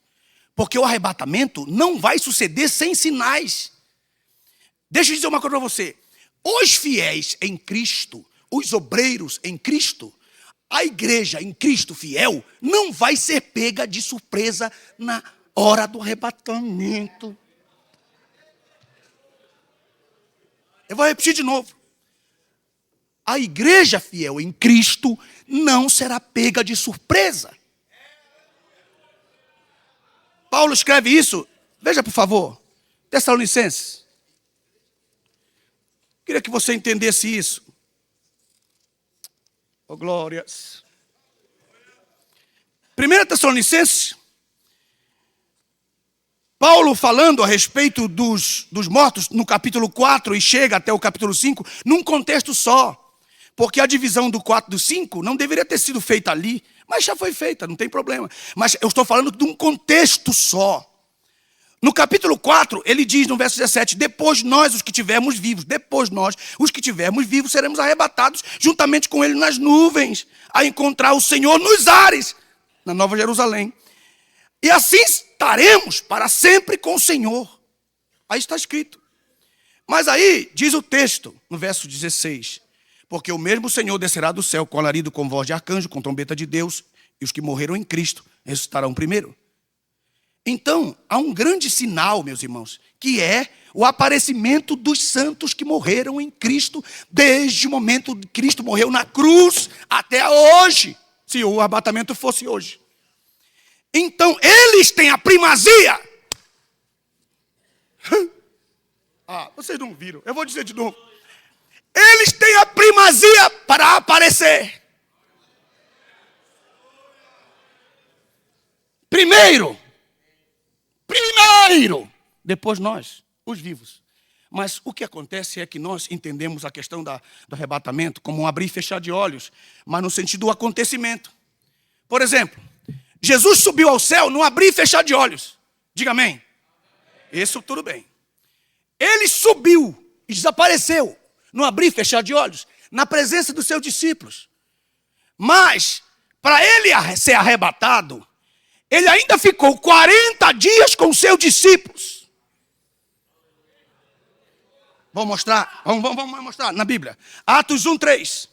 porque o arrebatamento não vai suceder sem sinais. Deixa eu dizer uma coisa para você. Os fiéis em Cristo, os obreiros em Cristo, a igreja em Cristo fiel, não vai ser pega de surpresa na hora do arrebatamento. Eu vou repetir de novo. A igreja fiel em Cristo não será pega de surpresa. Paulo escreve isso, veja por favor, Tessalonicenses. Queria que você entendesse isso. Oh, glórias. 1 Tessalonicenses, Paulo falando a respeito dos mortos no capítulo 4 e chega até o capítulo 5, num contexto só. Porque a divisão do 4 do 5 não deveria ter sido feita ali, mas já foi feita, não tem problema. Mas eu estou falando de um contexto só. No capítulo 4, ele diz no verso 17, depois nós, os que tivermos vivos, seremos arrebatados juntamente com ele nas nuvens, a encontrar o Senhor nos ares, na Nova Jerusalém. E assim estaremos para sempre com o Senhor. Aí está escrito. Mas aí diz o texto, no verso 16, porque o mesmo Senhor descerá do céu com alarido, com voz de arcanjo, com trombeta de Deus, e os que morreram em Cristo ressuscitarão primeiro. Então, há um grande sinal, meus irmãos, que é o aparecimento dos santos que morreram em Cristo, desde o momento que Cristo morreu na cruz até hoje, se o arrebatamento fosse hoje. Então, eles têm a primazia. Vocês não viram, eu vou dizer de novo. Eles têm a primazia para aparecer. Primeiro, depois nós, os vivos. Mas o que acontece é que nós entendemos a questão do arrebatamento como um abrir e fechar de olhos, mas no sentido do acontecimento. Por exemplo, Jesus subiu ao céu no abrir e fechar de olhos. Diga amém. Isso tudo bem. Ele subiu e desapareceu no abrir e fechar de olhos, na presença dos seus discípulos. Mas, para ele ser arrebatado, ele ainda ficou 40 dias com seus discípulos. Vamos mostrar? Vamos mostrar na Bíblia. Atos 1:3.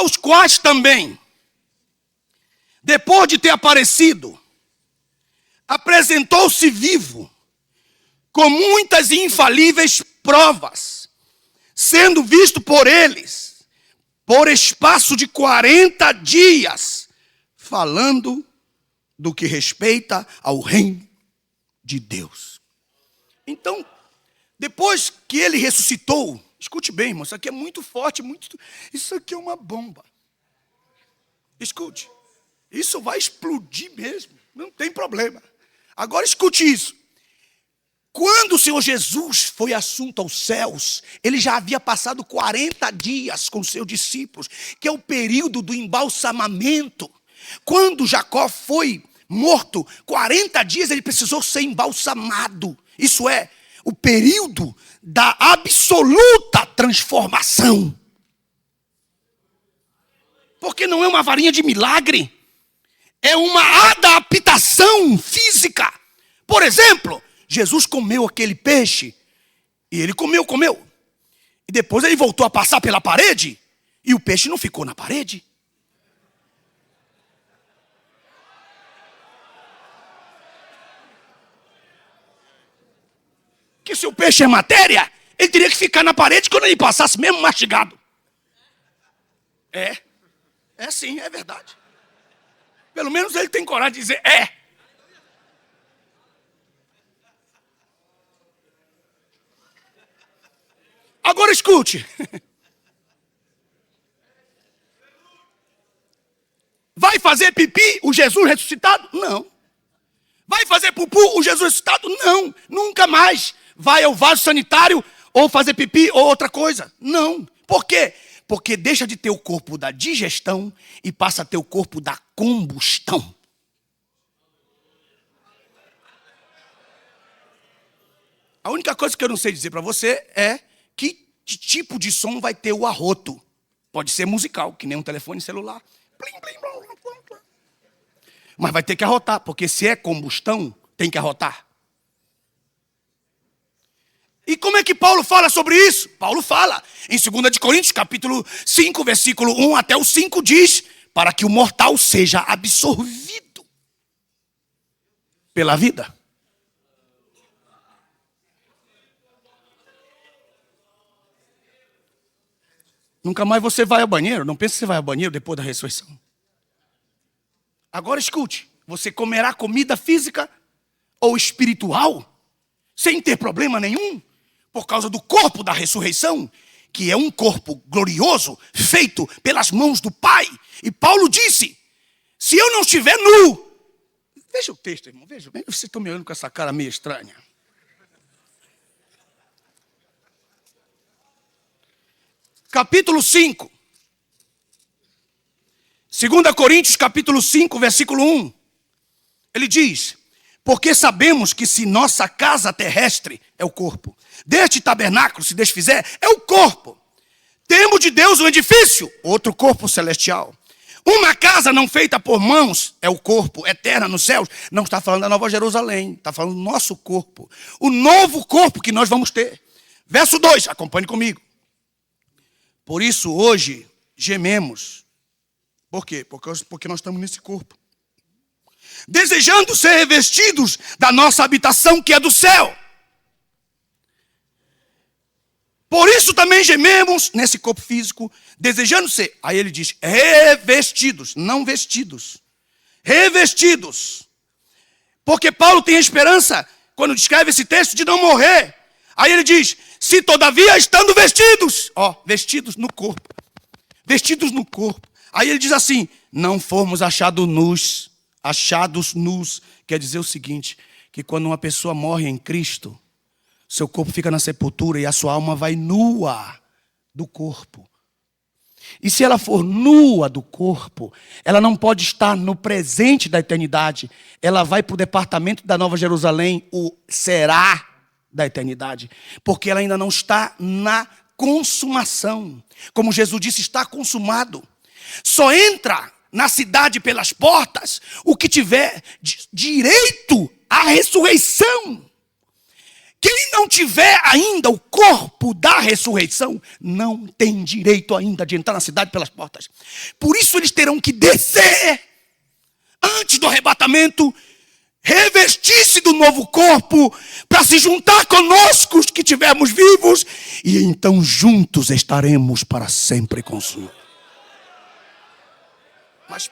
aos quais também, depois de ter aparecido, apresentou-se vivo, com muitas e infalíveis provas, sendo visto por eles, por espaço de 40 dias, falando do que respeita ao reino de Deus. Então, depois que ele ressuscitou, escute bem, irmão, isso aqui é muito forte, isso aqui é uma bomba. Escute, isso vai explodir mesmo, não tem problema. Agora escute isso. Quando o Senhor Jesus foi assunto aos céus, ele já havia passado 40 dias com seus discípulos, que é o período do embalsamamento. Quando Jacó foi morto, 40 dias ele precisou ser embalsamado. Isso é, o período da absoluta transformação. Porque não é uma varinha de milagre, é uma adaptação física. Por exemplo, Jesus comeu aquele peixe, e ele comeu. E depois ele voltou a passar pela parede, e o peixe não ficou na parede. Que se o peixe é matéria, ele teria que ficar na parede quando ele passasse mesmo mastigado. É sim, é verdade. Pelo menos ele tem coragem de dizer é. Agora escute. Vai fazer pipi o Jesus ressuscitado? Não. Vai fazer pupu o Jesus ressuscitado? Não. Nunca mais vai ao vaso sanitário ou fazer pipi ou outra coisa. Não. Por quê? Porque deixa de ter o corpo da digestão e passa a ter o corpo da combustão. A única coisa que eu não sei dizer para você é que tipo de som vai ter o arroto. Pode ser musical, que nem um telefone celular. Plim, plim, plim, plim, plim. Mas vai ter que arrotar, porque se é combustão, tem que arrotar. E como é que Paulo fala sobre isso? Paulo fala em 2 Coríntios, capítulo 5, versículo 1 até o 5, diz: para que o mortal seja absorvido pela vida. Nunca mais você vai ao banheiro. Não pense que você vai ao banheiro depois da ressurreição. Agora escute. Você comerá comida física ou espiritual sem ter problema nenhum, por causa do corpo da ressurreição, que é um corpo glorioso, feito pelas mãos do Pai. E Paulo disse: se eu não estiver nu... Veja o texto, irmão. Veja. Vocês estão me olhando com essa cara meio estranha. Capítulo 5. 2 Coríntios, capítulo 5, versículo 1. Ele diz: porque sabemos que se nossa casa terrestre é o corpo, deste tabernáculo se desfizer, é o corpo. Temos de Deus um edifício, outro corpo celestial. Uma casa não feita por mãos é o corpo, eterna nos céus. Não está falando da Nova Jerusalém, está falando do nosso corpo. O novo corpo que nós vamos ter. Verso 2, acompanhe comigo. Por isso hoje gememos. Por quê? Porque nós estamos nesse corpo. Desejando ser revestidos da nossa habitação que é do céu. Por isso também gememos nesse corpo físico, desejando ser. Aí ele diz, revestidos, não vestidos. Revestidos. Porque Paulo tem a esperança, quando descreve esse texto, de não morrer. Aí ele diz, se todavia estando vestidos. Vestidos no corpo. Vestidos no corpo. Aí ele diz assim, não fomos achados nus. Achados nus. Quer dizer o seguinte, que quando uma pessoa morre em Cristo, seu corpo fica na sepultura e a sua alma vai nua do corpo. E se ela for nua do corpo, ela não pode estar no presente da eternidade. Ela vai para o departamento da Nova Jerusalém, o será da eternidade. Porque ela ainda não está na consumação. Como Jesus disse, está consumado. Só entra na cidade pelas portas o que tiver direito à ressurreição. Quem não tiver ainda o corpo da ressurreição, não tem direito ainda de entrar na cidade pelas portas. Por isso eles terão que descer antes do arrebatamento, revestir-se do novo corpo, para se juntar conosco, os que estivermos vivos, e então juntos estaremos para sempre com o Senhor. Mas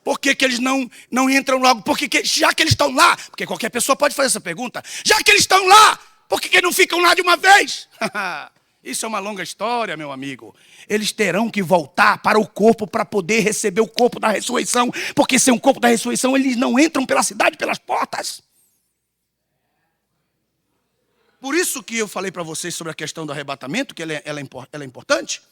por que eles não entram logo? Porque já que eles estão lá, porque qualquer pessoa pode fazer essa pergunta, já que eles estão lá, por que não ficam lá de uma vez? Isso é uma longa história, meu amigo. Eles terão que voltar para o corpo para poder receber o corpo da ressurreição, porque sem o corpo da ressurreição eles não entram pela cidade, pelas portas. Por isso que eu falei para vocês sobre a questão do arrebatamento, que ela é importante,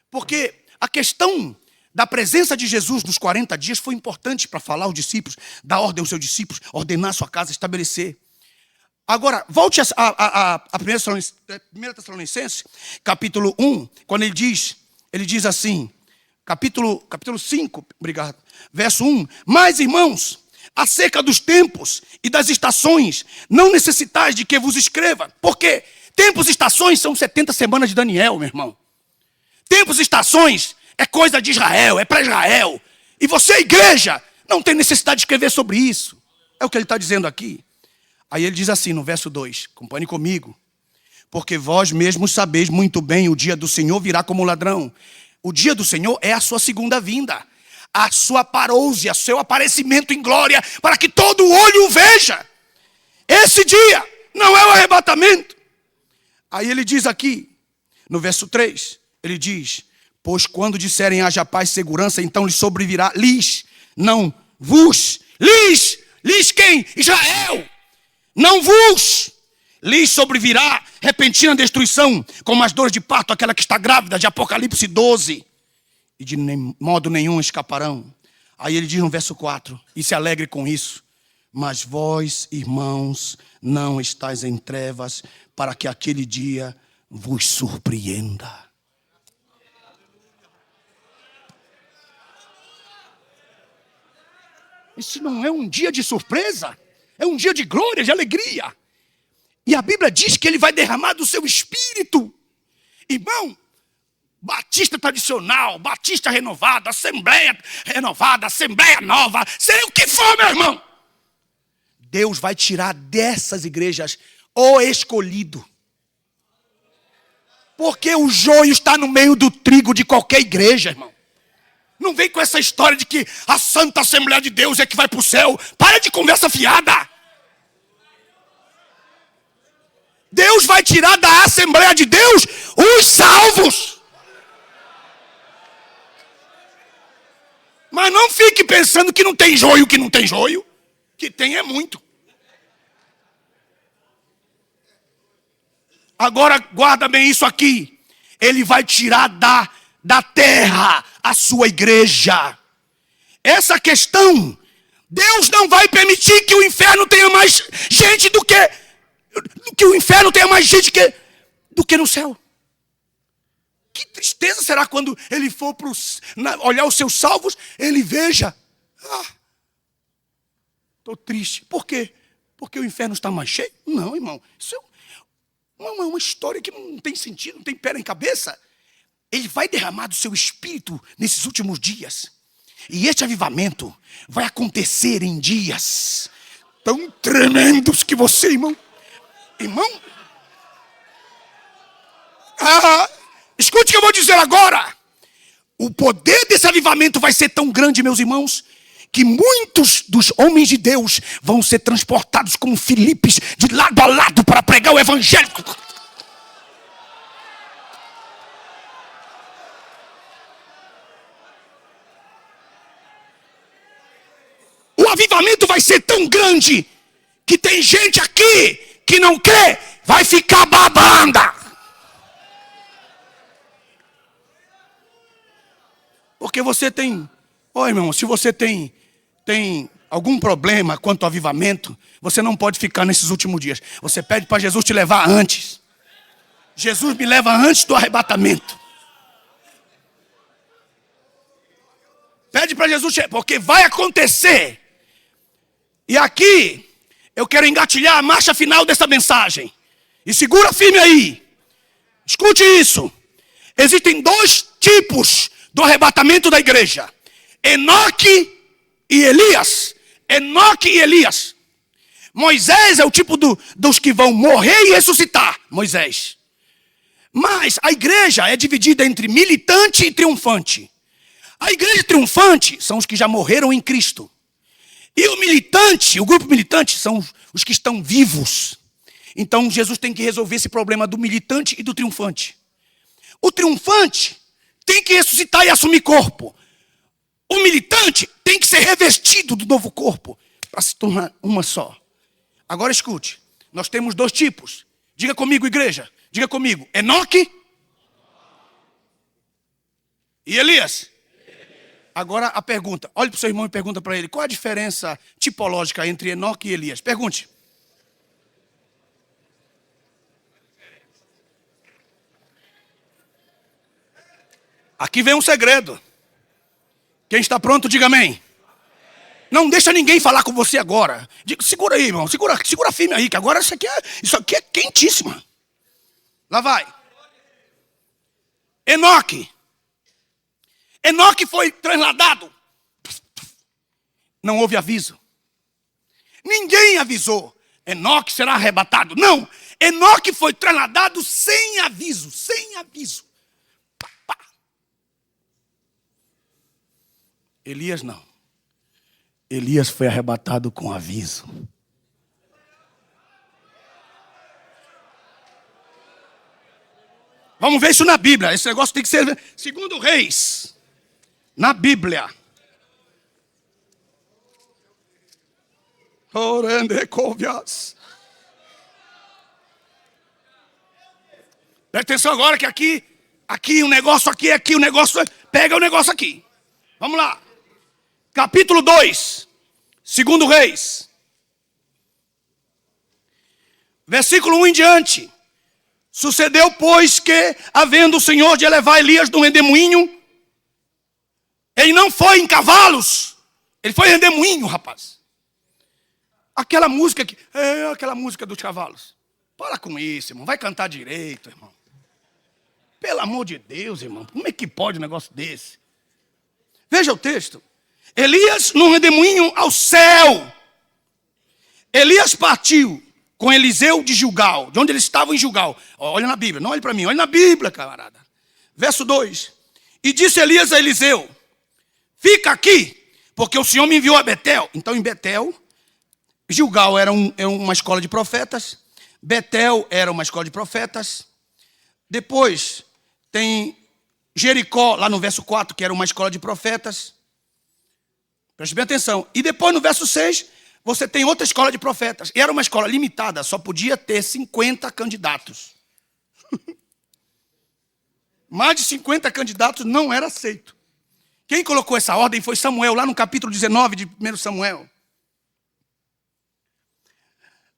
porque a questão da presença de Jesus nos 40 dias foi importante para falar aos discípulos, dar ordem aos seus discípulos, ordenar a sua casa, estabelecer. Agora, volte a 1 Tessalonicenses, capítulo 1, quando ele diz assim, capítulo 5, obrigado, verso 1. Mas, irmãos, acerca dos tempos e das estações, não necessitais de que vos escreva, porque tempos e estações são 70 semanas de Daniel, meu irmão. Tempos e estações é coisa de Israel, é para Israel. E você, igreja, não tem necessidade de escrever sobre isso. É o que ele está dizendo aqui. Aí ele diz assim no verso 2, acompanhe comigo. Porque vós mesmos sabeis muito bem, o dia do Senhor virá como ladrão. O dia do Senhor é a sua segunda vinda, a sua parousia, seu aparecimento em glória, para que todo olho o veja. Esse dia não é o arrebatamento. Aí ele diz aqui, no verso 3, ele diz: pois quando disserem haja paz e segurança, então lhes sobrevirá, não vos, lhes quem? Israel. Não vos, lhes sobrevirá repentina destruição, como as dores de parto, aquela que está grávida, de Apocalipse 12. E de modo nenhum escaparão. Aí ele diz no verso 4, e se alegre com isso: mas vós, irmãos, não estáis em trevas, para que aquele dia vos surpreenda. Isso não é um dia de surpresa, é um dia de glória, de alegria. E a Bíblia diz que ele vai derramar do seu espírito. Irmão, batista tradicional, batista renovado, assembleia renovada, assembleia nova, seja o que for, meu irmão, Deus vai tirar dessas igrejas o escolhido. Porque o joio está no meio do trigo de qualquer igreja, irmão. Não vem com essa história de que a Santa Assembleia de Deus é que vai para o céu. Para de conversa fiada. Deus vai tirar da Assembleia de Deus os salvos. Mas não fique pensando que não tem joio, que não tem joio. Que tem é muito. Agora guarda bem isso aqui. Ele vai tirar da terra a sua igreja. Essa questão, Deus não vai permitir que o inferno tenha mais gente do que o inferno tenha mais gente do que no céu. Que tristeza será quando ele for olhar os seus salvos, ele veja: estou triste. Por quê? Porque o inferno está mais cheio? Não, irmão. Isso é uma história que não tem sentido, não tem pé nem cabeça. Ele vai derramar do seu espírito nesses últimos dias. E este avivamento vai acontecer em dias tão tremendos que você, irmão, escute o que eu vou dizer agora. O poder desse avivamento vai ser tão grande, meus irmãos, que muitos dos homens de Deus vão ser transportados como Filipes de lado a lado para pregar o evangelho. O avivamento vai ser tão grande que tem gente aqui que não crê, vai ficar babando. Porque você tem, irmão, se você tem algum problema quanto ao avivamento, você não pode ficar nesses últimos dias. Você pede para Jesus te levar antes. Jesus me leva antes do arrebatamento. Pede para Jesus, porque vai acontecer. E aqui, eu quero engatilhar a marcha final dessa mensagem. E segura firme aí. Escute isso. Existem dois tipos do arrebatamento da igreja. Enoque e Elias. Enoque e Elias. Moisés é o tipo dos que vão morrer e ressuscitar. Moisés. Mas a igreja é dividida entre militante e triunfante. A igreja triunfante são os que já morreram em Cristo. E o militante, o grupo militante, são os que estão vivos. Então Jesus tem que resolver esse problema do militante e do triunfante. O triunfante tem que ressuscitar e assumir corpo. O militante tem que ser revestido do novo corpo para se tornar uma só. Agora escute, nós temos dois tipos. Diga comigo, igreja. Diga comigo, Enoque e Elias. Agora a pergunta, olhe para o seu irmão e pergunta para ele, qual a diferença tipológica entre Enoque e Elias? Pergunte. Aqui vem um segredo. Quem está pronto, diga amém. Não deixa ninguém falar com você agora. Segura aí, irmão. Segura firme aí, que agora isso aqui é quentíssima. Lá vai. Enoque. Enoque foi trasladado. Não houve aviso. Ninguém avisou. Enoque será arrebatado. Não. Enoque foi trasladado sem aviso. Sem aviso. Pá, pá. Elias não. Elias foi arrebatado com aviso. Vamos ver isso na Bíblia. Esse negócio tem que ser segundo Reis. Na Bíblia. Orendecovias. Presta atenção agora que aqui um negócio aqui um negócio. Pega o negócio aqui. Vamos lá. Capítulo 2. Segundo Reis. Versículo 1 em diante. Sucedeu, pois, que, havendo o Senhor de elevar Elias do redemoinho, ele não foi em cavalos, ele foi em redemoinho, rapaz. Aquela música dos cavalos. Para com isso, irmão, vai cantar direito, irmão. Pelo amor de Deus, irmão, como é que pode um negócio desse? Veja o texto. Elias no redemoinho ao céu. Elias partiu com Eliseu de Gilgal, de onde eles estavam em Gilgal. Olha na Bíblia, não olhe para mim, olha na Bíblia, camarada. Verso 2. E disse Elias a Eliseu, fica aqui, porque o Senhor me enviou a Betel. Então em Betel, Gilgal era uma escola de profetas, Betel era uma escola de profetas. Depois tem Jericó, lá no verso 4, que era uma escola de profetas. Preste bem atenção. E depois no verso 6, você tem outra escola de profetas. E era uma escola limitada, só podia ter 50 candidatos. Mais de 50 candidatos não era aceito. Quem colocou essa ordem foi Samuel, lá no capítulo 19 de 1 Samuel.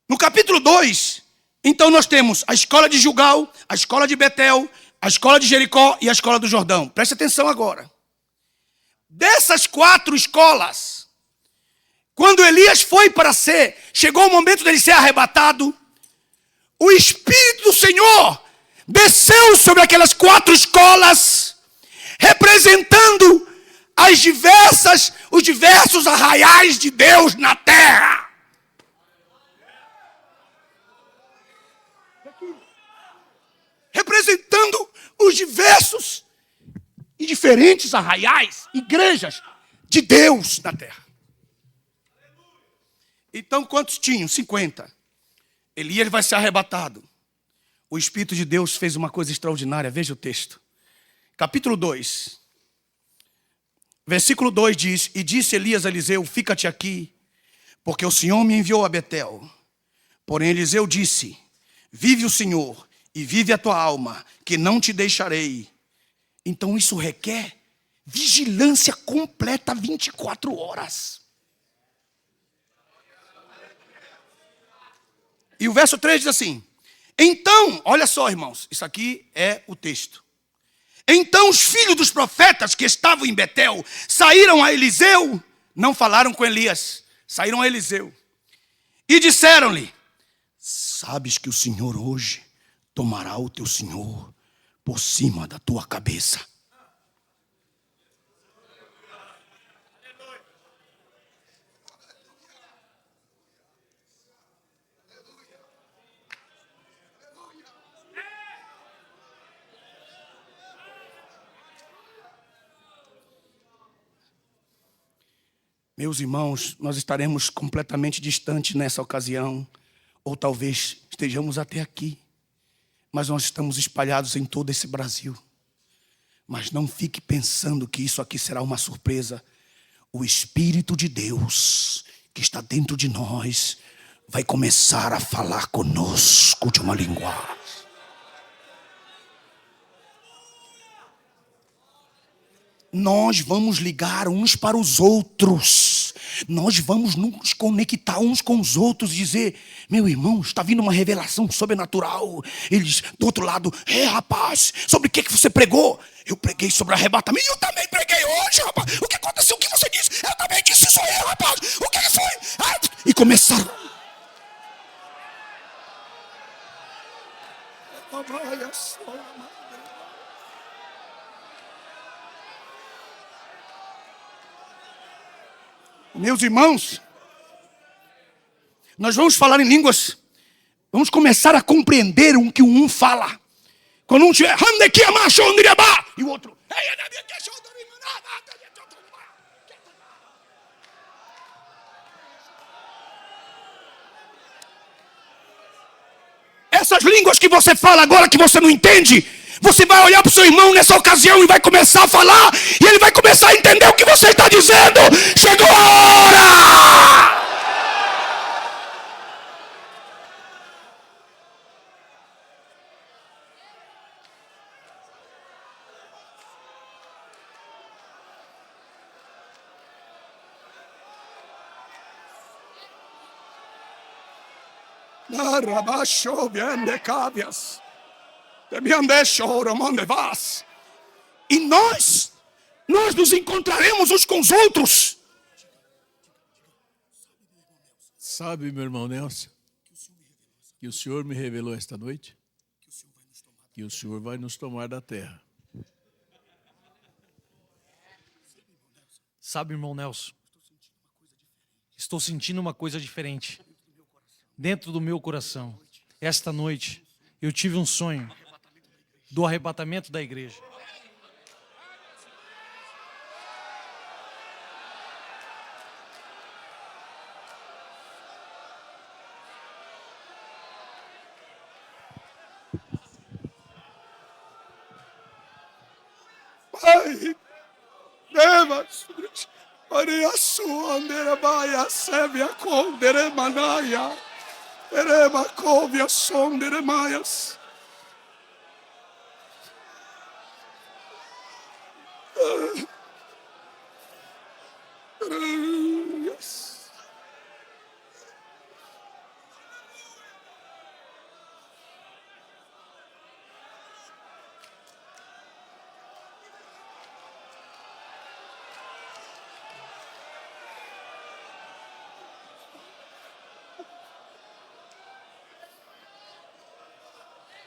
No capítulo 2, então nós temos a escola de Gilgal, a escola de Betel, a escola de Jericó e a escola do Jordão. Preste atenção agora. Dessas 4 escolas, quando Elias chegou o momento dele ser arrebatado, o Espírito do Senhor desceu sobre aquelas 4 escolas, representando os diversos arraiais de Deus na terra. Representando os diversos e diferentes arraiais, igrejas de Deus na terra. Então, quantos tinham? 50. Elias vai ser arrebatado. O Espírito de Deus fez uma coisa extraordinária. Veja o texto. Capítulo 2. Versículo 2 diz, e disse Elias a Eliseu, fica-te aqui, porque o Senhor me enviou a Betel. Porém Eliseu disse, vive o Senhor, e vive a tua alma, que não te deixarei. Então isso requer vigilância completa 24 horas. E o verso 3 diz assim, então, olha só irmãos, isso aqui é o texto. Então os filhos dos profetas que estavam em Betel saíram a Eliseu, não falaram com Elias, saíram a Eliseu. E disseram-lhe, sabes que o Senhor hoje tomará o teu senhor por cima da tua cabeça. Meus irmãos, nós estaremos completamente distantes nessa ocasião, ou talvez estejamos até aqui, mas nós estamos espalhados em todo esse Brasil. Mas não fique pensando que isso aqui será uma surpresa. O Espírito de Deus que está dentro de nós vai começar a falar conosco de uma linguagem. Nós vamos ligar uns para os outros. Nós vamos nos conectar uns com os outros e dizer: meu irmão, está vindo uma revelação sobrenatural. Eles do outro lado: rapaz, sobre o que você pregou? Eu preguei sobre arrebatamento. Eu também preguei hoje, rapaz. O que aconteceu? O que você disse? Eu também disse isso aí, rapaz. O que foi? E começaram. Meus irmãos, nós vamos falar em línguas. Vamos começar a compreender o que um fala. Quando um tiver e o outro, essas línguas que você fala agora que você não entende, você vai olhar para o seu irmão nessa ocasião e vai começar a falar, e ele vai começar a entender o que você está dizendo. Chegou a hora! E nós nos encontraremos uns com os outros. Sabe, meu irmão Nelson, que o Senhor me revelou esta noite que o Senhor vai nos tomar da terra. Sabe, irmão Nelson, estou sentindo uma coisa diferente dentro do meu coração. Esta noite eu tive um sonho do arrebatamento da igreja. Pai, Demas, Maria sua, Andera Baia, Sébia, Condere Manaia, Erema, Covia, Sondere Maias. Yes.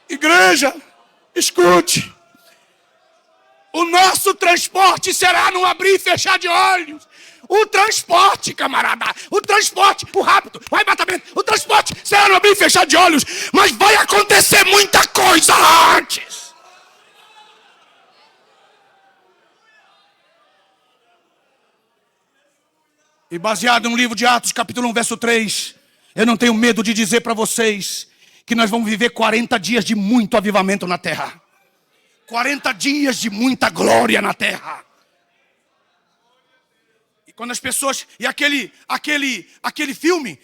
Igreja, escute. O nosso transporte será num abrir e fechar de olhos. O transporte, camarada, o transporte, o rápido, o arrebatamento, o transporte será no abrir e fechar de olhos. Mas vai acontecer muita coisa antes. E baseado no livro de Atos, capítulo 1, verso 3, eu não tenho medo de dizer para vocês que nós vamos viver 40 dias de muito avivamento na terra. 40 dias de muita glória na terra. E quando as pessoas... E aquele filme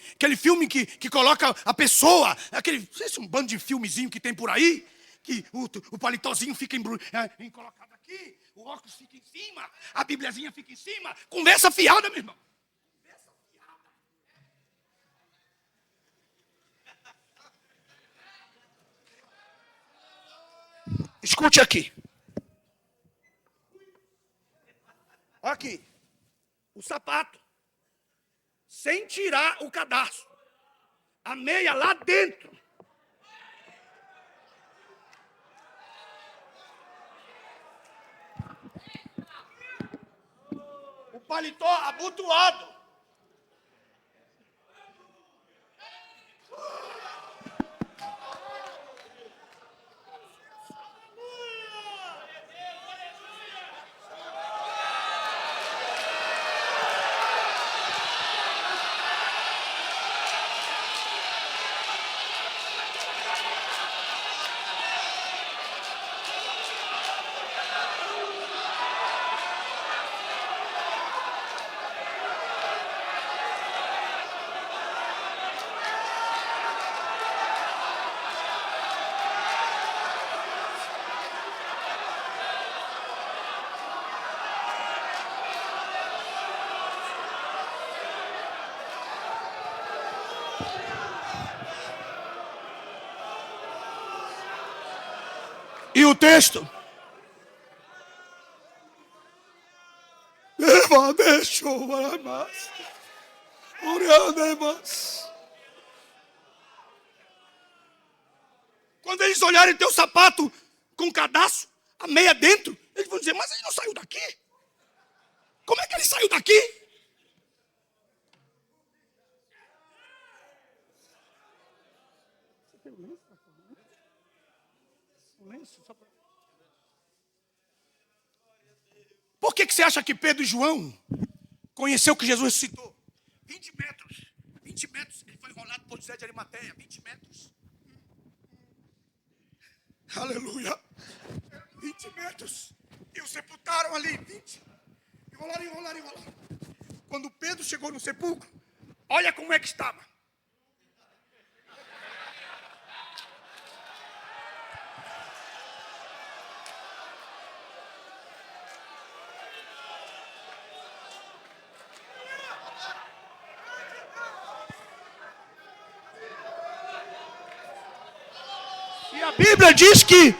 que coloca a pessoa... Um bando de filmezinho que tem por aí, que o paletózinho fica colocado aqui, o óculos fica em cima, a bibliazinha fica em cima. Conversa fiada, meu irmão. Escute aqui. Aqui. O sapato. Sem tirar o cadarço. A meia lá dentro. paletó abotoado. E o texto? Quando eles olharem teu sapato com cadastro, a meia dentro, eles vão dizer, mas ele não saiu daqui? Como é que ele saiu daqui? Por que você acha que Pedro e João conheceu que Jesus ressuscitou? 20 metros. 20 metros. Ele foi enrolado por José de Arimateia. 20 metros. Aleluia. 20 metros. E o sepultaram ali. 20. Enrolaram. Quando Pedro chegou no sepulcro, olha como é que estava. E a Bíblia diz que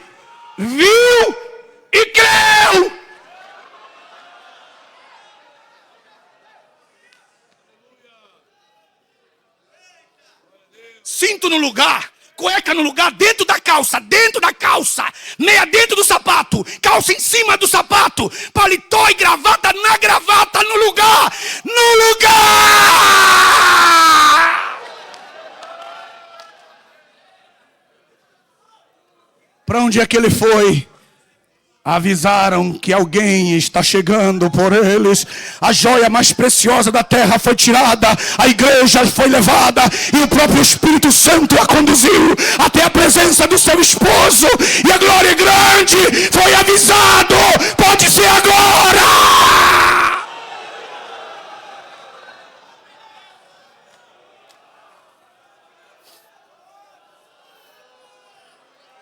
viu e creu. Cinto no lugar, cueca no lugar, dentro da calça, meia dentro do sapato, calça em cima do sapato, paletó e gravata na gravata, no lugar. Para onde é que ele foi? Avisaram que alguém está chegando por eles. A joia mais preciosa da terra foi tirada. A igreja foi levada. E o próprio Espírito Santo a conduziu até a presença do seu esposo. E a glória é grande. Foi avisado. Pode ser agora.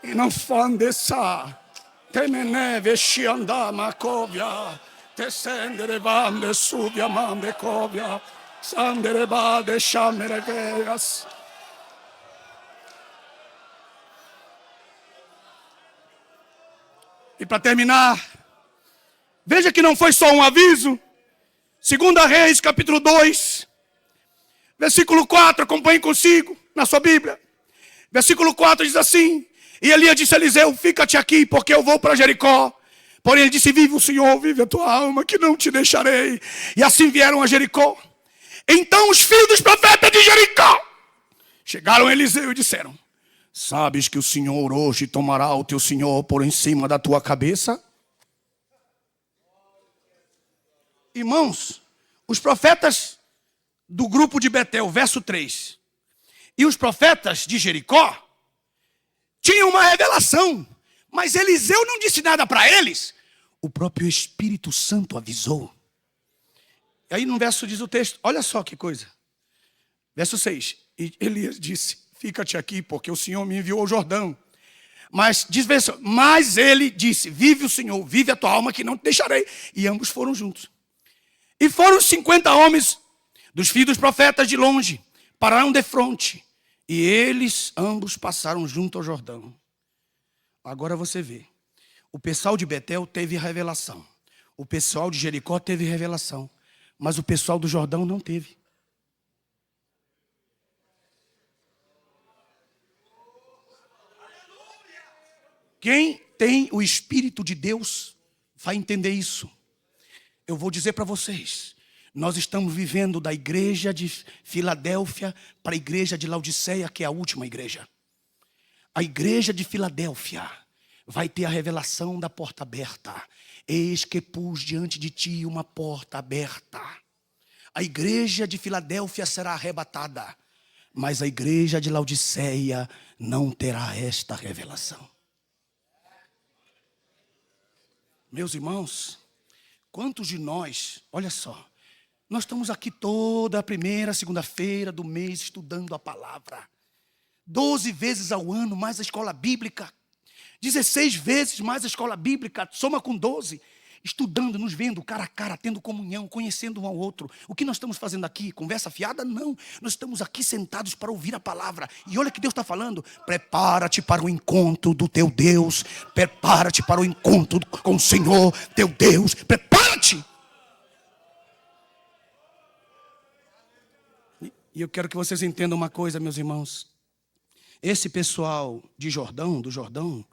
E não fandessa. Temene vesci andama covia, te sendere bande subia mande covia, sandere bade chamere vegas. E para terminar, veja que não foi só um aviso. 2 Reis, capítulo 2, versículo 4, acompanhe consigo na sua Bíblia. Versículo 4 diz assim: e Elias disse a Eliseu, fica-te aqui, porque eu vou para Jericó. Porém ele disse, vive o Senhor, vive a tua alma, que não te deixarei. E assim vieram a Jericó. Então os filhos dos profetas de Jericó chegaram a Eliseu e disseram, sabes que o Senhor hoje tomará o teu senhor por em cima da tua cabeça? Irmãos, os profetas do grupo de Betel, verso 3, e os profetas de Jericó tinham uma revelação, mas Eliseu não disse nada para eles. O próprio Espírito Santo avisou. E aí no verso diz o texto, olha só que coisa. Verso 6, e Elias disse, fica-te aqui, porque o Senhor me enviou ao Jordão. Mas ele disse, vive o Senhor, vive a tua alma, que não te deixarei. E ambos foram juntos. E foram os 50 homens dos filhos dos profetas de longe, pararam de fronte. E eles ambos passaram junto ao Jordão. Agora você vê. O pessoal de Betel teve revelação. O pessoal de Jericó teve revelação. Mas o pessoal do Jordão não teve. Quem tem o Espírito de Deus vai entender isso. Eu vou dizer para vocês. Nós estamos vivendo da igreja de Filadélfia para a igreja de Laodiceia, que é a última igreja. A igreja de Filadélfia vai ter a revelação da porta aberta. Eis que pus diante de ti uma porta aberta. A igreja de Filadélfia será arrebatada, mas a igreja de Laodiceia não terá esta revelação. Meus irmãos, quantos de nós, olha só, nós estamos aqui toda a primeira, segunda-feira do mês estudando a palavra. 12 vezes ao ano, mais a escola bíblica. 16 vezes mais a escola bíblica, soma com 12. Estudando, nos vendo cara a cara, tendo comunhão, conhecendo um ao outro. O que nós estamos fazendo aqui? Conversa fiada? Não. Nós estamos aqui sentados para ouvir a palavra. E olha o que Deus está falando. Prepara-te para o encontro do teu Deus. Prepara-te para o encontro com o Senhor, teu Deus. Prepara-te. E eu quero que vocês entendam uma coisa, meus irmãos. Esse pessoal do Jordão,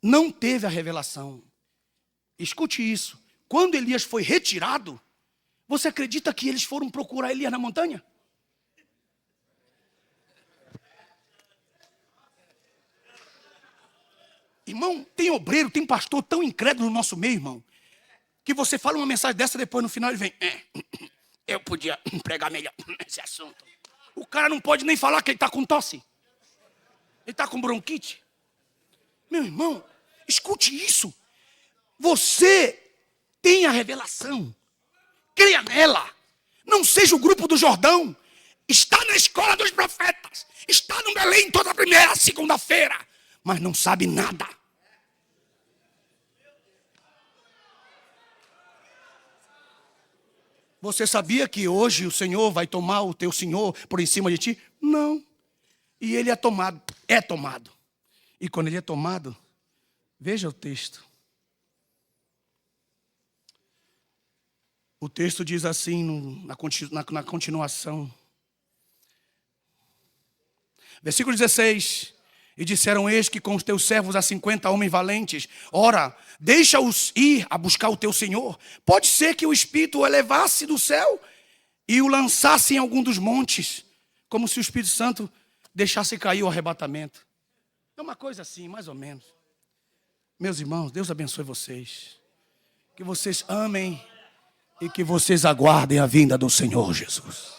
não teve a revelação. Escute isso. Quando Elias foi retirado, você acredita que eles foram procurar Elias na montanha? Irmão, tem obreiro, tem pastor tão incrédulo no nosso meio, irmão, que você fala uma mensagem dessa, depois no final ele vem, eu podia pregar melhor nesse assunto. O cara não pode nem falar que ele está com tosse. Ele está com bronquite. Meu irmão, escute isso. Você tem a revelação. Creia nela. Não seja o grupo do Jordão. Está na escola dos profetas. Está no Belém toda primeira, segunda-feira. Mas não sabe nada. Você sabia que hoje o Senhor vai tomar o teu Senhor por em cima de ti? Não. E ele é tomado. É tomado. E quando ele é tomado, veja o texto. O texto diz assim, na continuação. Versículo 16. E disseram, eis que com os teus servos há 50 homens valentes. Ora, deixa-os ir a buscar o teu Senhor. Pode ser que o Espírito o elevasse do céu e o lançasse em algum dos montes. Como se o Espírito Santo deixasse cair o arrebatamento. É uma coisa assim, mais ou menos. Meus irmãos, Deus abençoe vocês. Que vocês amem e que vocês aguardem a vinda do Senhor Jesus.